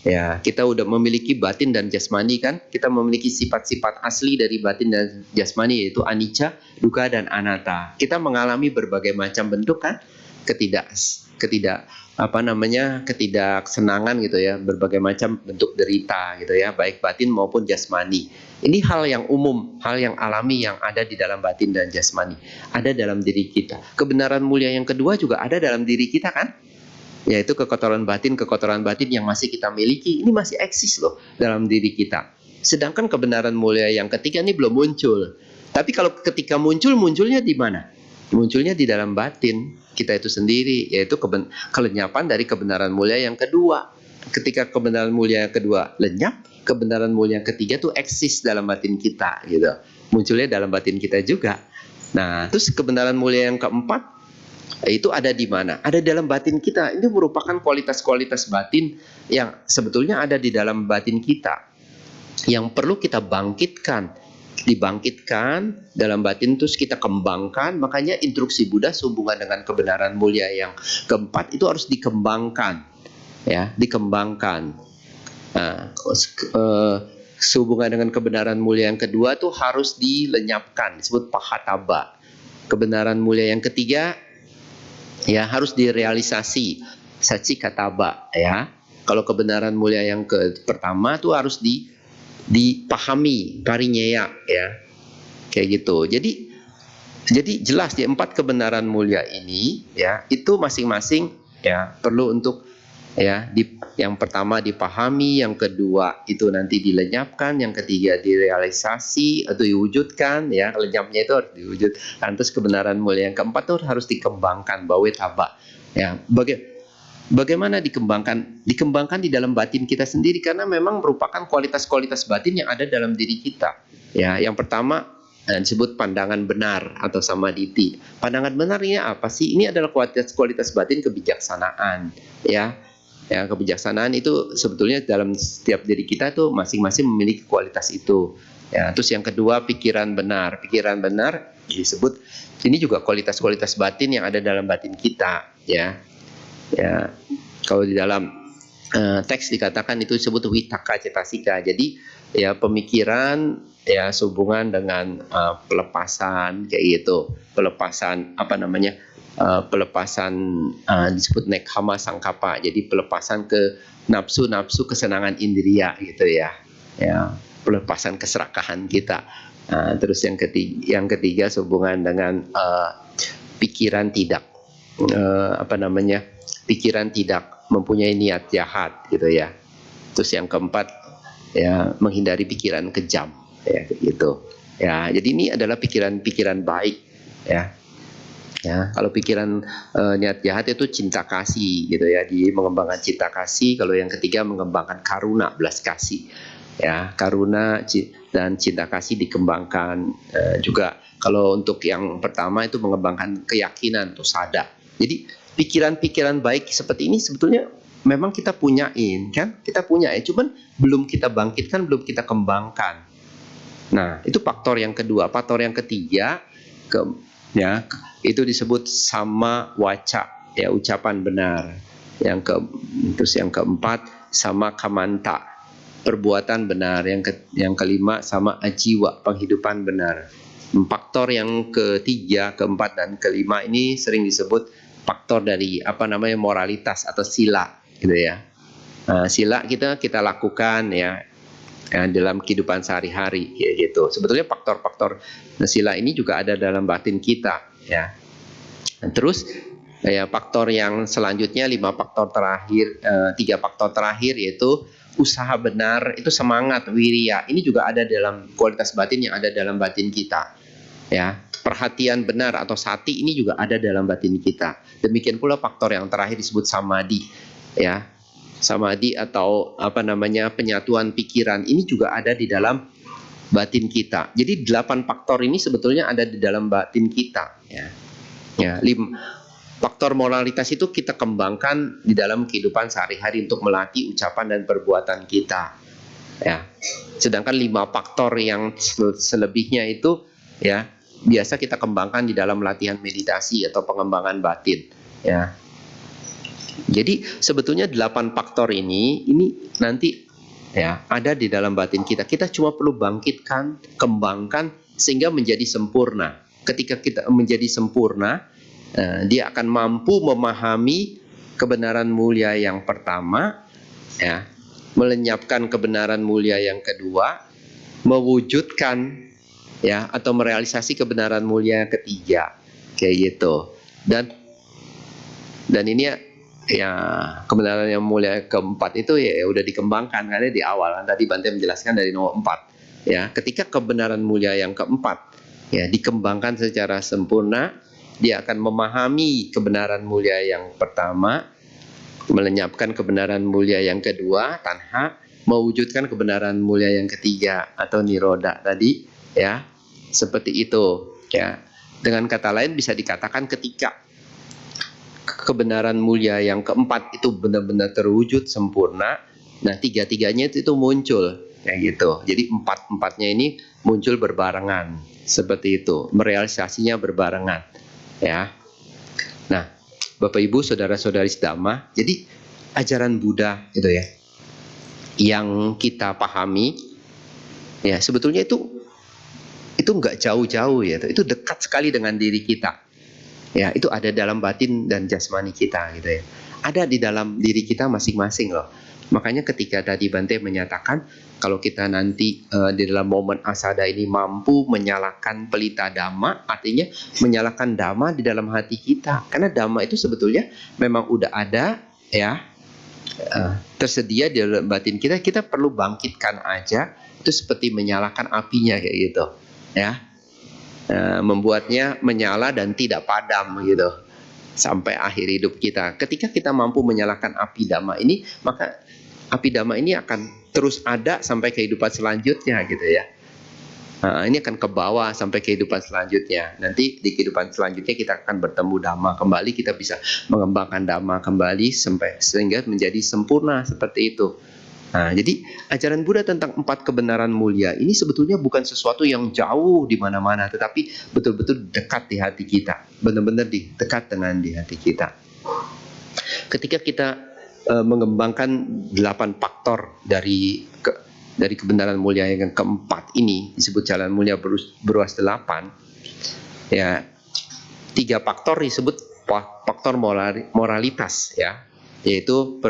Ya, kita udah memiliki batin dan jasmani kan? Kita memiliki sifat-sifat asli dari batin dan jasmani, yaitu anicca, dukkha, dan anatta. Kita mengalami berbagai macam bentuk kan? Ketidaksenangan gitu ya, berbagai macam bentuk derita gitu ya, baik batin maupun jasmani. Ini hal yang umum, hal yang alami yang ada di dalam batin dan jasmani, ada dalam diri kita. Kebenaran mulia yang kedua juga ada dalam diri kita kan? Yaitu kekotoran batin yang masih kita miliki, ini masih eksis loh dalam diri kita. Sedangkan kebenaran mulia yang ketiga ini belum muncul. Tapi kalau ketika munculnya di mana? Munculnya di dalam batin kita itu sendiri, yaitu kelenyapan dari kebenaran mulia yang kedua. Ketika kebenaran mulia yang kedua lenyap, kebenaran mulia yang ketiga tuh eksis dalam batin kita, gitu. Munculnya dalam batin kita juga. Nah, terus kebenaran mulia yang keempat itu ada di mana? Ada dalam batin kita. Ini merupakan kualitas-kualitas batin yang sebetulnya ada di dalam batin kita, yang perlu kita bangkitkan, dibangkitkan dalam batin, terus kita kembangkan. Makanya instruksi Buddha sehubungan dengan kebenaran mulia yang keempat itu harus dikembangkan, ya, dikembangkan. Nah, sehubungan dengan kebenaran mulia yang kedua tuh harus dilenyapkan, disebut pahataba. Kebenaran mulia yang ketiga, ya, harus direalisasi, sacikataba, ya. Kalau kebenaran mulia yang pertama tuh harus dipahami, parinyeya, ya, kayak gitu. Jadi jelas di 4 kebenaran mulia ini, ya, itu masing-masing, ya, perlu untuk, ya, yang pertama dipahami, yang kedua itu nanti dilenyapkan, yang ketiga direalisasi atau diwujudkan, ya, lenyapnya itu harus diwujudkan. Terus kebenaran mulia yang keempat itu harus dikembangkan, bawetaba, ya. Bagaimana dikembangkan? Dikembangkan di dalam batin kita sendiri, karena memang merupakan kualitas-kualitas batin yang ada dalam diri kita. Ya, yang pertama disebut pandangan benar atau samaditi. Pandangan benar ini apa sih? Ini adalah kualitas-kualitas batin kebijaksanaan. Ya, kebijaksanaan itu sebetulnya dalam setiap diri kita tuh masing-masing memiliki kualitas itu. Ya, terus yang kedua pikiran benar. Pikiran benar disebut ini juga kualitas-kualitas batin yang ada dalam batin kita. Ya, kalau di dalam teks dikatakan itu disebut witaka cetasika. Jadi, ya, pemikiran, ya, sehubungan dengan pelepasan kayak gitu. Pelepasan pelepasan disebut nekkhamma sangkapa. Jadi pelepasan ke nafsu kesenangan indria gitu, ya. Ya, pelepasan keserakahan kita. Terus yang ketiga sehubungan dengan pikiran tidak pikiran tidak mempunyai niat jahat gitu, ya. Terus yang keempat, ya, menghindari pikiran kejam, ya, gitu. Ya, jadi ini adalah pikiran-pikiran baik, ya. Ya, kalau pikiran niat jahat itu cinta kasih gitu, ya, di mengembangkan cinta kasih. Kalau yang ketiga mengembangkan karuna, belas kasih. Ya, karuna dan cinta kasih dikembangkan juga. Kalau untuk yang pertama itu mengembangkan keyakinan atau sada. Jadi pikiran-pikiran baik seperti ini sebetulnya memang kita punyain, kan? Kita punya, ya, cuman belum kita bangkitkan, belum kita kembangkan. Nah, itu faktor yang kedua. Faktor yang ketiga, ya, itu disebut sama waca, ya, ucapan benar. Terus yang keempat sama kamanta, perbuatan benar. Yang kelima sama ajiwa, penghidupan benar. Faktor yang ketiga, keempat, dan kelima ini sering disebut faktor dari moralitas atau sila gitu, ya. Sila kita lakukan, ya, dalam kehidupan sehari-hari, ya, gitu. Sebetulnya faktor-faktor sila ini juga ada dalam batin kita, ya. Dan terus, ya, faktor yang selanjutnya 5 faktor terakhir, 3 faktor terakhir yaitu usaha benar, itu semangat, wirya. Ini juga ada dalam kualitas batin yang ada dalam batin kita, ya. Perhatian benar atau sati ini juga ada dalam batin kita. Demikian pula faktor yang terakhir disebut samadhi, ya. Samadhi atau penyatuan pikiran ini juga ada di dalam batin kita. Jadi 8 faktor ini sebetulnya ada di dalam batin kita, ya. Ya, 5 faktor moralitas itu kita kembangkan di dalam kehidupan sehari-hari untuk melatih ucapan dan perbuatan kita, ya. Sedangkan 5 faktor yang selebihnya itu, ya, biasa kita kembangkan di dalam latihan meditasi atau pengembangan batin, ya. Jadi sebetulnya 8 faktor ini nanti, ya, ada di dalam batin kita. Kita cuma perlu bangkitkan, kembangkan sehingga menjadi sempurna. Ketika kita menjadi sempurna, dia akan mampu memahami kebenaran mulia yang pertama, ya, melenyapkan kebenaran mulia yang kedua, mewujudkan, ya, atau merealisasi kebenaran mulia yang ketiga, kayak gitu. Dan ini, ya, kebenaran yang mulia keempat itu, ya, udah dikembangkan karena di awal tadi Bante menjelaskan dari nomor 4, ya. Ketika kebenaran mulia yang keempat, ya, dikembangkan secara sempurna, dia akan memahami kebenaran mulia yang pertama, melenyapkan kebenaran mulia yang kedua, tanha, mewujudkan kebenaran mulia yang ketiga atau niroda tadi, ya. Seperti itu, ya. Dengan kata lain bisa dikatakan ketika kebenaran mulia yang keempat itu benar-benar terwujud sempurna, nah tiga-tiganya itu muncul, kayak gitu. Jadi empat-empatnya ini muncul berbarengan seperti itu, merealisasinya berbarengan, ya. Nah, Bapak Ibu, saudara-saudari sedama, jadi ajaran Buddha itu ya, yang kita pahami, ya sebetulnya itu nggak jauh-jauh ya, itu dekat sekali dengan diri kita. Ya, itu ada dalam batin dan jasmani kita gitu ya. Ada di dalam diri kita masing-masing loh. Makanya ketika tadi Bante menyatakan kalau kita nanti di dalam momen asada ini mampu menyalakan pelita dhamma, artinya menyalakan dhamma di dalam hati kita. Karena dhamma itu sebetulnya memang udah ada ya, tersedia di dalam batin kita. Kita perlu bangkitkan aja. Itu seperti menyalakan apinya kayak gitu ya. Membuatnya menyala dan tidak padam gitu sampai akhir hidup kita. Ketika kita mampu menyalakan api dhamma ini, maka api dhamma ini akan terus ada sampai kehidupan selanjutnya gitu ya. Ini akan ke bawah sampai kehidupan selanjutnya. Nanti di kehidupan selanjutnya kita akan bertemu dhamma kembali, kita bisa mengembangkan dhamma kembali sampai sehingga menjadi sempurna seperti itu. Nah, jadi ajaran Buddha tentang 4 kebenaran mulia ini sebetulnya bukan sesuatu yang jauh di mana-mana, tetapi betul-betul dekat di hati kita, benar-benar dekat dengan di hati kita. Ketika kita mengembangkan 8 faktor dari kebenaran mulia yang keempat ini, disebut jalan mulia beruas 8, ya 3 faktor disebut faktor moralitas ya. Yaitu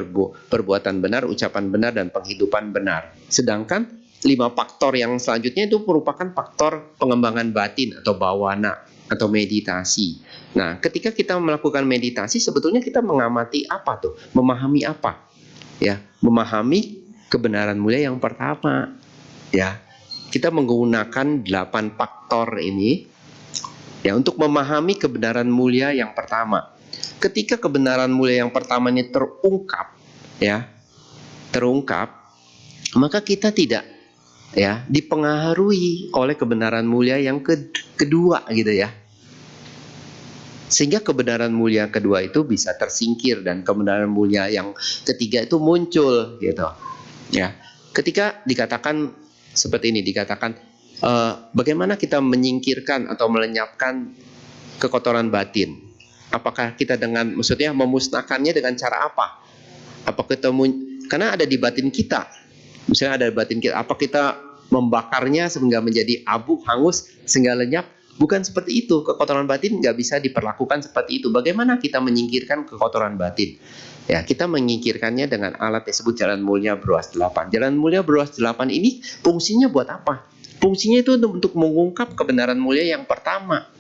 perbuatan benar, ucapan benar, dan penghidupan benar. Sedangkan 5 faktor yang selanjutnya itu merupakan faktor pengembangan batin atau bawana atau meditasi. Nah, ketika kita melakukan meditasi, sebetulnya kita mengamati apa tuh? Memahami apa? Ya, memahami kebenaran mulia yang pertama. Ya, kita menggunakan 8 faktor ini ya untuk memahami kebenaran mulia yang pertama. Ketika kebenaran mulia yang pertama ini terungkap, maka kita tidak ya dipengaruhi oleh kebenaran mulia yang kedua gitu ya. Sehingga kebenaran mulia kedua itu bisa tersingkir dan kebenaran mulia yang ketiga itu muncul gitu. Ya. Ketika dikatakan seperti ini, dikatakan bagaimana kita menyingkirkan atau melenyapkan kekotoran batin? Apakah kita maksudnya memusnahkannya dengan cara apa? Karena ada di batin kita. Misalnya ada di batin kita, apa kita membakarnya sehingga menjadi abu, hangus, sehingga lenyap? Bukan seperti itu. Kekotoran batin nggak bisa diperlakukan seperti itu. Bagaimana kita menyingkirkan kekotoran batin? Ya, kita menyingkirkannya dengan alat yang disebut jalan mulia beruas 8. Jalan mulia beruas 8 ini fungsinya buat apa? Fungsinya itu untuk mengungkap kebenaran mulia yang pertama.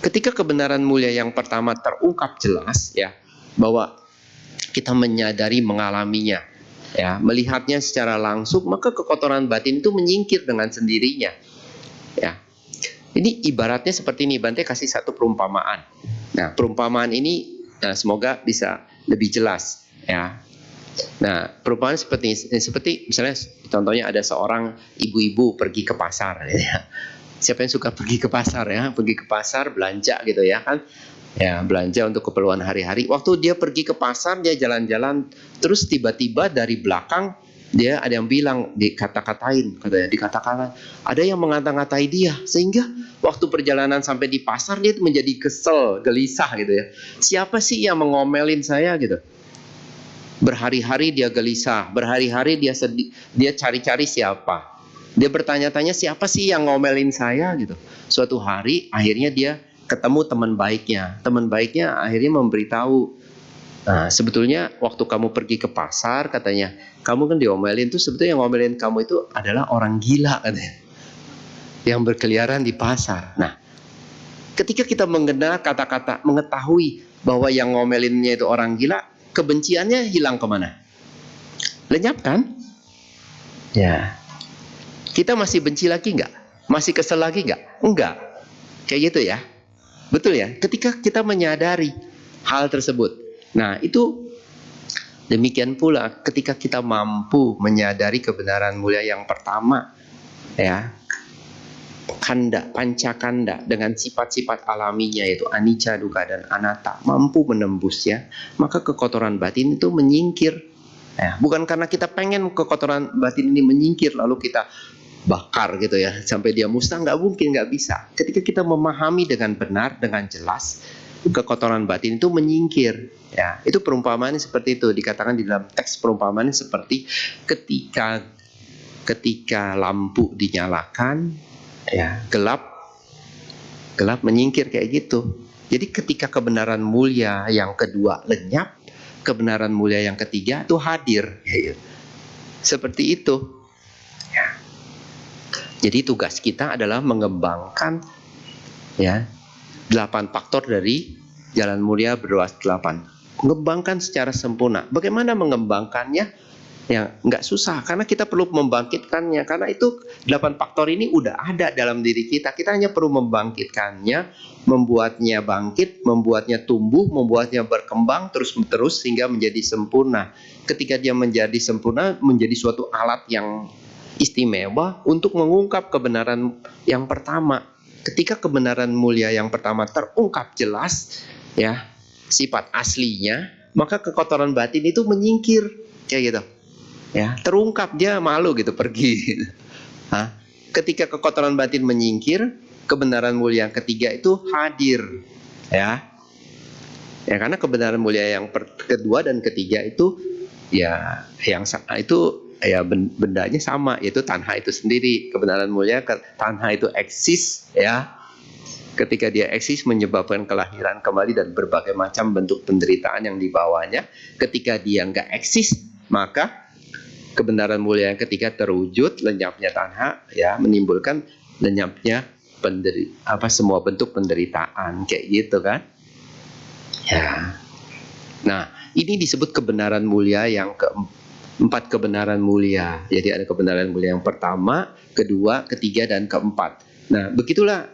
Ketika kebenaran mulia yang pertama terungkap jelas ya, bahwa kita menyadari mengalaminya ya, melihatnya secara langsung, maka kekotoran batin itu menyingkir dengan sendirinya. Ya. Ini ibaratnya seperti ini, Bante kasih satu perumpamaan. Nah, perumpamaan ini semoga bisa lebih jelas ya. Nah, perumpamaan seperti misalnya contohnya ada seorang ibu-ibu pergi ke pasar ya. Siapa yang suka pergi ke pasar ya? Pergi ke pasar belanja gitu ya kan? Ya, belanja untuk keperluan hari-hari. Waktu dia pergi ke pasar, dia jalan-jalan, terus tiba-tiba dari belakang dia ada yang bilang, dikata-katain, ada yang mengata-ngatai dia, sehingga waktu perjalanan sampai di pasar dia itu menjadi kesel, gelisah gitu ya. Siapa sih yang mengomelin saya gitu? Berhari-hari dia gelisah, berhari-hari dia sedih, dia cari-cari siapa. Dia bertanya-tanya siapa sih yang ngomelin saya gitu. Suatu hari akhirnya dia ketemu teman baiknya. Teman baiknya akhirnya memberitahu, nah sebetulnya waktu kamu pergi ke pasar katanya, kamu kan diomelin tuh, sebetulnya yang ngomelin kamu itu adalah orang gila katanya, yang berkeliaran di pasar. Nah, ketika kita mengenal kata-kata, mengetahui bahwa yang ngomelinnya itu orang gila, kebenciannya hilang kemana? Lenyap kan? Ya. Kita masih benci lagi nggak? Masih kesel lagi nggak? Enggak. Kayak gitu ya. Betul ya? Ketika kita menyadari hal tersebut. Nah, itu demikian pula ketika kita mampu menyadari kebenaran mulia yang pertama. Ya. Pancakanda dengan sifat-sifat alaminya yaitu anicca, dukkha, dan anatta mampu menembusnya, maka kekotoran batin itu menyingkir. Ya, bukan karena kita pengen kekotoran batin ini menyingkir lalu kita bakar gitu ya sampai dia musnah, nggak mungkin, nggak bisa. Ketika kita memahami dengan benar, dengan jelas, kekotoran batin itu menyingkir. Ya, itu perumpamaan seperti itu, dikatakan di dalam teks perumpamaan seperti ketika lampu dinyalakan, ya gelap menyingkir kayak gitu. Jadi ketika kebenaran mulia yang kedua lenyap, kebenaran mulia yang ketiga itu hadir. Ya, seperti itu. Ya. Jadi tugas kita adalah mengembangkan ya 8 faktor dari jalan mulia berluas 8. Mengembangkan secara sempurna. Bagaimana mengembangkannya? Ya nggak susah karena kita perlu membangkitkannya. Karena itu 8 faktor ini udah ada dalam diri kita. Kita hanya perlu membangkitkannya, membuatnya bangkit, membuatnya tumbuh, membuatnya berkembang terus-menerus sehingga menjadi sempurna. Ketika dia menjadi sempurna, menjadi suatu alat yang istimewa untuk mengungkap kebenaran yang pertama. Ketika kebenaran mulia yang pertama terungkap jelas, ya sifat aslinya, maka kekotoran batin itu menyingkir, kayak gitu. Ya, terungkap, dia malu gitu pergi. Hah? Ketika kekotoran batin menyingkir, kebenaran mulia yang ketiga itu hadir, ya. Ya karena kebenaran mulia yang kedua dan ketiga itu ya yang itu ya bendanya sama, yaitu tanha itu sendiri. Kebenaran mulia tanha itu eksis, ya. Ketika dia eksis menyebabkan kelahiran kembali dan berbagai macam bentuk penderitaan yang dibawanya. Ketika dia nggak eksis, maka kebenaran mulia yang ketiga terwujud, lenyapnya tanha, ya menimbulkan lenyapnya semua bentuk penderitaan, kayak gitu kan. Ya. Nah, ini disebut kebenaran mulia yang keempat, kebenaran mulia. Jadi ada kebenaran mulia yang pertama, kedua, ketiga, dan keempat. Nah, begitulah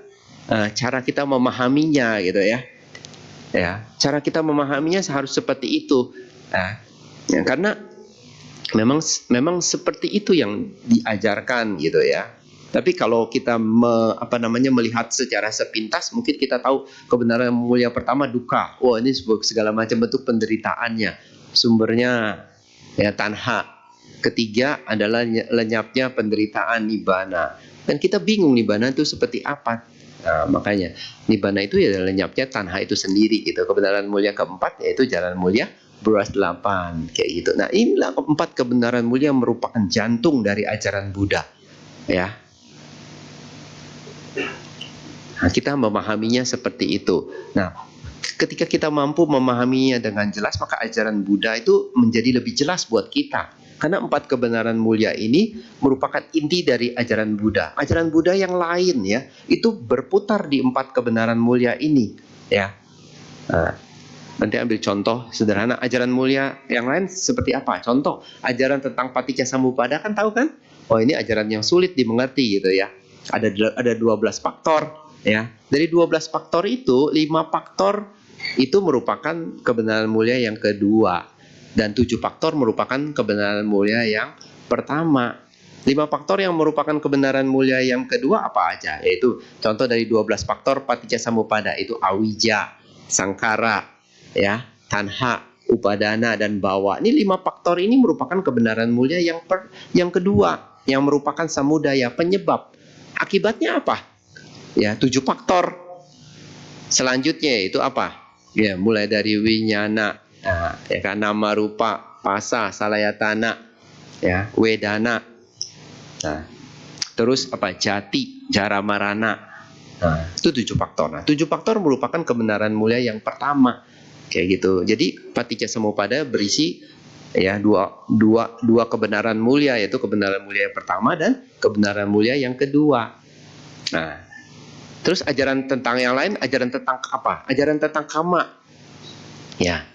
cara kita memahaminya gitu ya. Ya, cara kita memahaminya harus seperti itu. Nah, ya, karena memang seperti itu yang diajarkan gitu ya. Tapi kalau kita melihat secara sepintas, mungkin kita tahu kebenaran mulia pertama duka. Wah, ini segala macam bentuk penderitaannya. Sumbernya ya tanha. Ketiga adalah lenyapnya penderitaan nibbana. Dan kita bingung nibbana itu seperti apa. Nah, makanya nibbana itu ya lenyapnya tanha itu sendiri gitu. Kebenaran mulia keempat yaitu jalan mulia berluas 8 kayak gitu. Nah, inilah keempat kebenaran mulia merupakan jantung dari ajaran Buddha. Ya. Nah, kita memahaminya seperti itu. Nah, ketika kita mampu memahaminya dengan jelas, maka ajaran Buddha itu menjadi lebih jelas buat kita. Karena 4 kebenaran mulia ini merupakan inti dari ajaran Buddha. Ajaran Buddha yang lain ya, itu berputar di 4 kebenaran mulia ini. Ya. Nah, nanti ambil contoh sederhana ajaran mulia yang lain seperti apa? Contoh, ajaran tentang Paticcasamuppada kan tahu kan? Oh, ini ajaran yang sulit dimengerti gitu ya. Ada 12 faktor. Ya, dari 12 faktor itu 5 faktor itu merupakan kebenaran mulia yang kedua dan 7 faktor merupakan kebenaran mulia yang pertama. 5 faktor yang merupakan kebenaran mulia yang kedua apa aja? Yaitu contoh dari 12 faktor Paticcasamuppada itu awija, sangkara, ya, tanha, upadana dan bawa. Ini 5 faktor ini merupakan kebenaran mulia yang kedua yang merupakan samudaya, penyebab. Akibatnya apa? Ya, 7 faktor. Selanjutnya itu apa? Ya, mulai dari winyana, ya kan, nama rupa, pasa, salayatana, ya, wedana. Nah, terus apa? Jati, jara marana. Nah, itu 7 faktor. Nah, 7 faktor merupakan kebenaran mulia yang pertama. Kayak gitu. Jadi Paticcasamuppada berisi ya dua kebenaran mulia, yaitu kebenaran mulia yang pertama dan kebenaran mulia yang kedua. Nah, terus ajaran tentang yang lain, ajaran tentang apa? Ajaran tentang kama. Ya.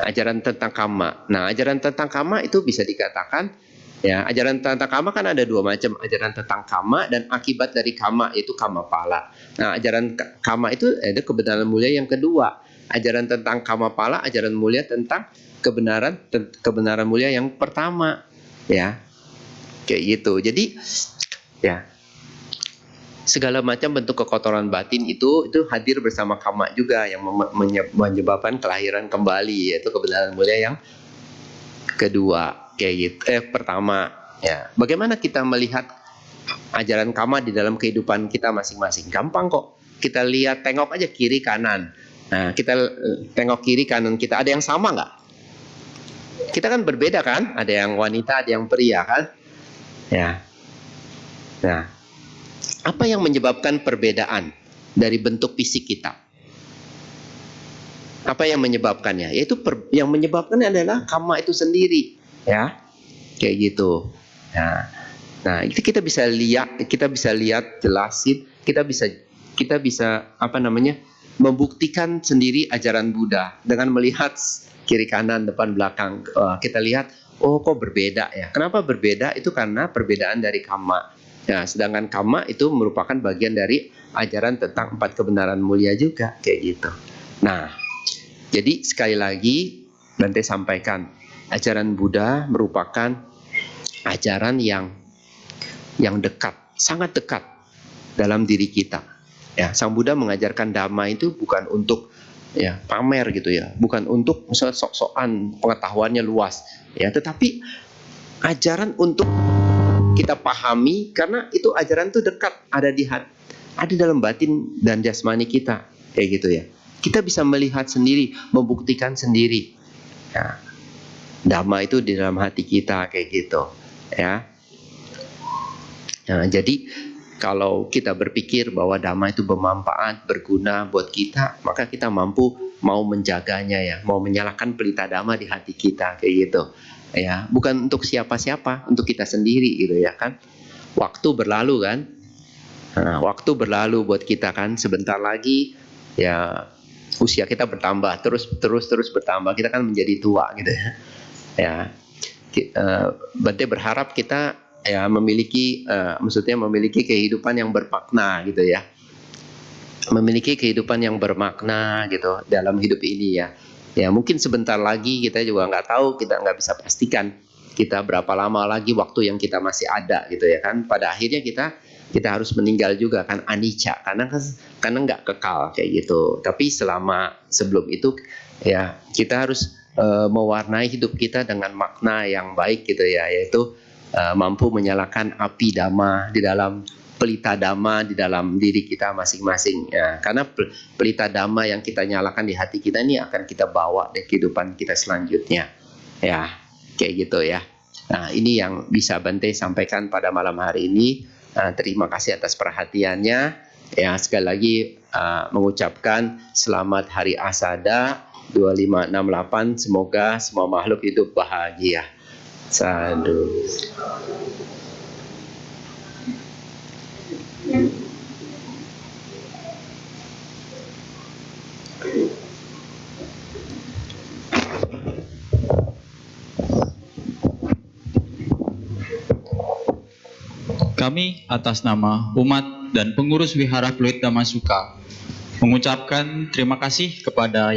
Ajaran tentang kama. Nah, ajaran tentang kama itu bisa dikatakan ya, ajaran tentang kama kan ada 2 macam, ajaran tentang kama dan akibat dari kama, yaitu kama pala. Nah, ajaran kama itu ada kebenaran mulia yang kedua. Ajaran tentang kama pala, ajaran mulia tentang kebenaran mulia yang pertama. Ya. Kayak gitu. Jadi ya, segala macam bentuk kekotoran batin itu hadir bersama kama juga yang menyebabkan kelahiran kembali, yaitu kebenaran mulia yang kedua kayak gitu. Pertama ya, bagaimana kita melihat ajaran Kama di dalam kehidupan kita masing-masing? Gampang kok. Kita lihat, tengok aja kiri kanan. Nah, kita tengok kiri kanan kita, ada yang sama nggak? Kita kan berbeda kan? Ada yang wanita, ada yang pria kan? Ya. Nah, apa yang menyebabkan perbedaan dari bentuk fisik kita? Apa yang menyebabkannya? Yaitu yang menyebabkannya adalah Kama itu sendiri, ya. Kayak gitu. Nah, itu kita bisa lihat jelasin, kita bisa membuktikan sendiri ajaran Buddha dengan melihat kiri kanan depan belakang. Kita lihat, oh kok berbeda ya. Kenapa berbeda? Itu karena perbedaan dari Kama. Ya, sedangkan Kama itu merupakan bagian dari ajaran tentang 4 kebenaran mulia juga, kayak gitu. Nah, jadi sekali lagi Bante sampaikan, ajaran Buddha merupakan ajaran yang dekat, sangat dekat dalam diri kita. Ya, Sang Buddha mengajarkan Dhamma itu bukan untuk ya pamer gitu ya, bukan untuk misalnya sok-sokan pengetahuannya luas, ya, tetapi ajaran untuk kita pahami karena itu ajaran itu dekat, ada di hati, ada dalam batin dan jasmani kita, kayak gitu ya. Kita bisa melihat sendiri, membuktikan sendiri. Ya, Dhamma itu di dalam hati kita, kayak gitu, ya. Nah, jadi kalau kita berpikir bahwa Dhamma itu bermanfaat, berguna buat kita, maka kita mampu mau menjaganya ya, mau menyalakan pelita Dhamma di hati kita, kayak gitu. Ya, bukan untuk siapa-siapa, untuk kita sendiri gitu ya kan. Waktu berlalu kan. Nah, waktu berlalu buat kita kan, sebentar lagi ya usia kita bertambah, terus bertambah, kita kan menjadi tua gitu ya. Ya. Bante berharap kita ya memiliki kehidupan yang bermakna gitu ya, memiliki kehidupan yang bermakna gitu dalam hidup ini ya. Ya mungkin sebentar lagi kita juga nggak tahu, kita nggak bisa pastikan kita berapa lama lagi waktu yang kita masih ada gitu ya kan. Pada akhirnya kita harus meninggal juga kan, anicca, karena nggak kekal kayak gitu. Tapi sebelum itu ya kita harus mewarnai hidup kita dengan makna yang baik gitu ya, yaitu mampu menyalakan api Dhamma di dalam pelita Dhamma di dalam diri kita masing-masing ya. Karena pelita Dhamma yang kita nyalakan di hati kita ini akan kita bawa di kehidupan kita selanjutnya ya, kayak gitu ya. Nah, ini yang bisa Bante sampaikan pada malam hari ini. Terima kasih atas perhatiannya ya. Sekali lagi mengucapkan selamat Hari Asada 2568. Semoga semua makhluk hidup bahagia. Sadhu. Kami atas nama umat dan pengurus Wihara Pluit Dhamma Sukha mengucapkan terima kasih kepada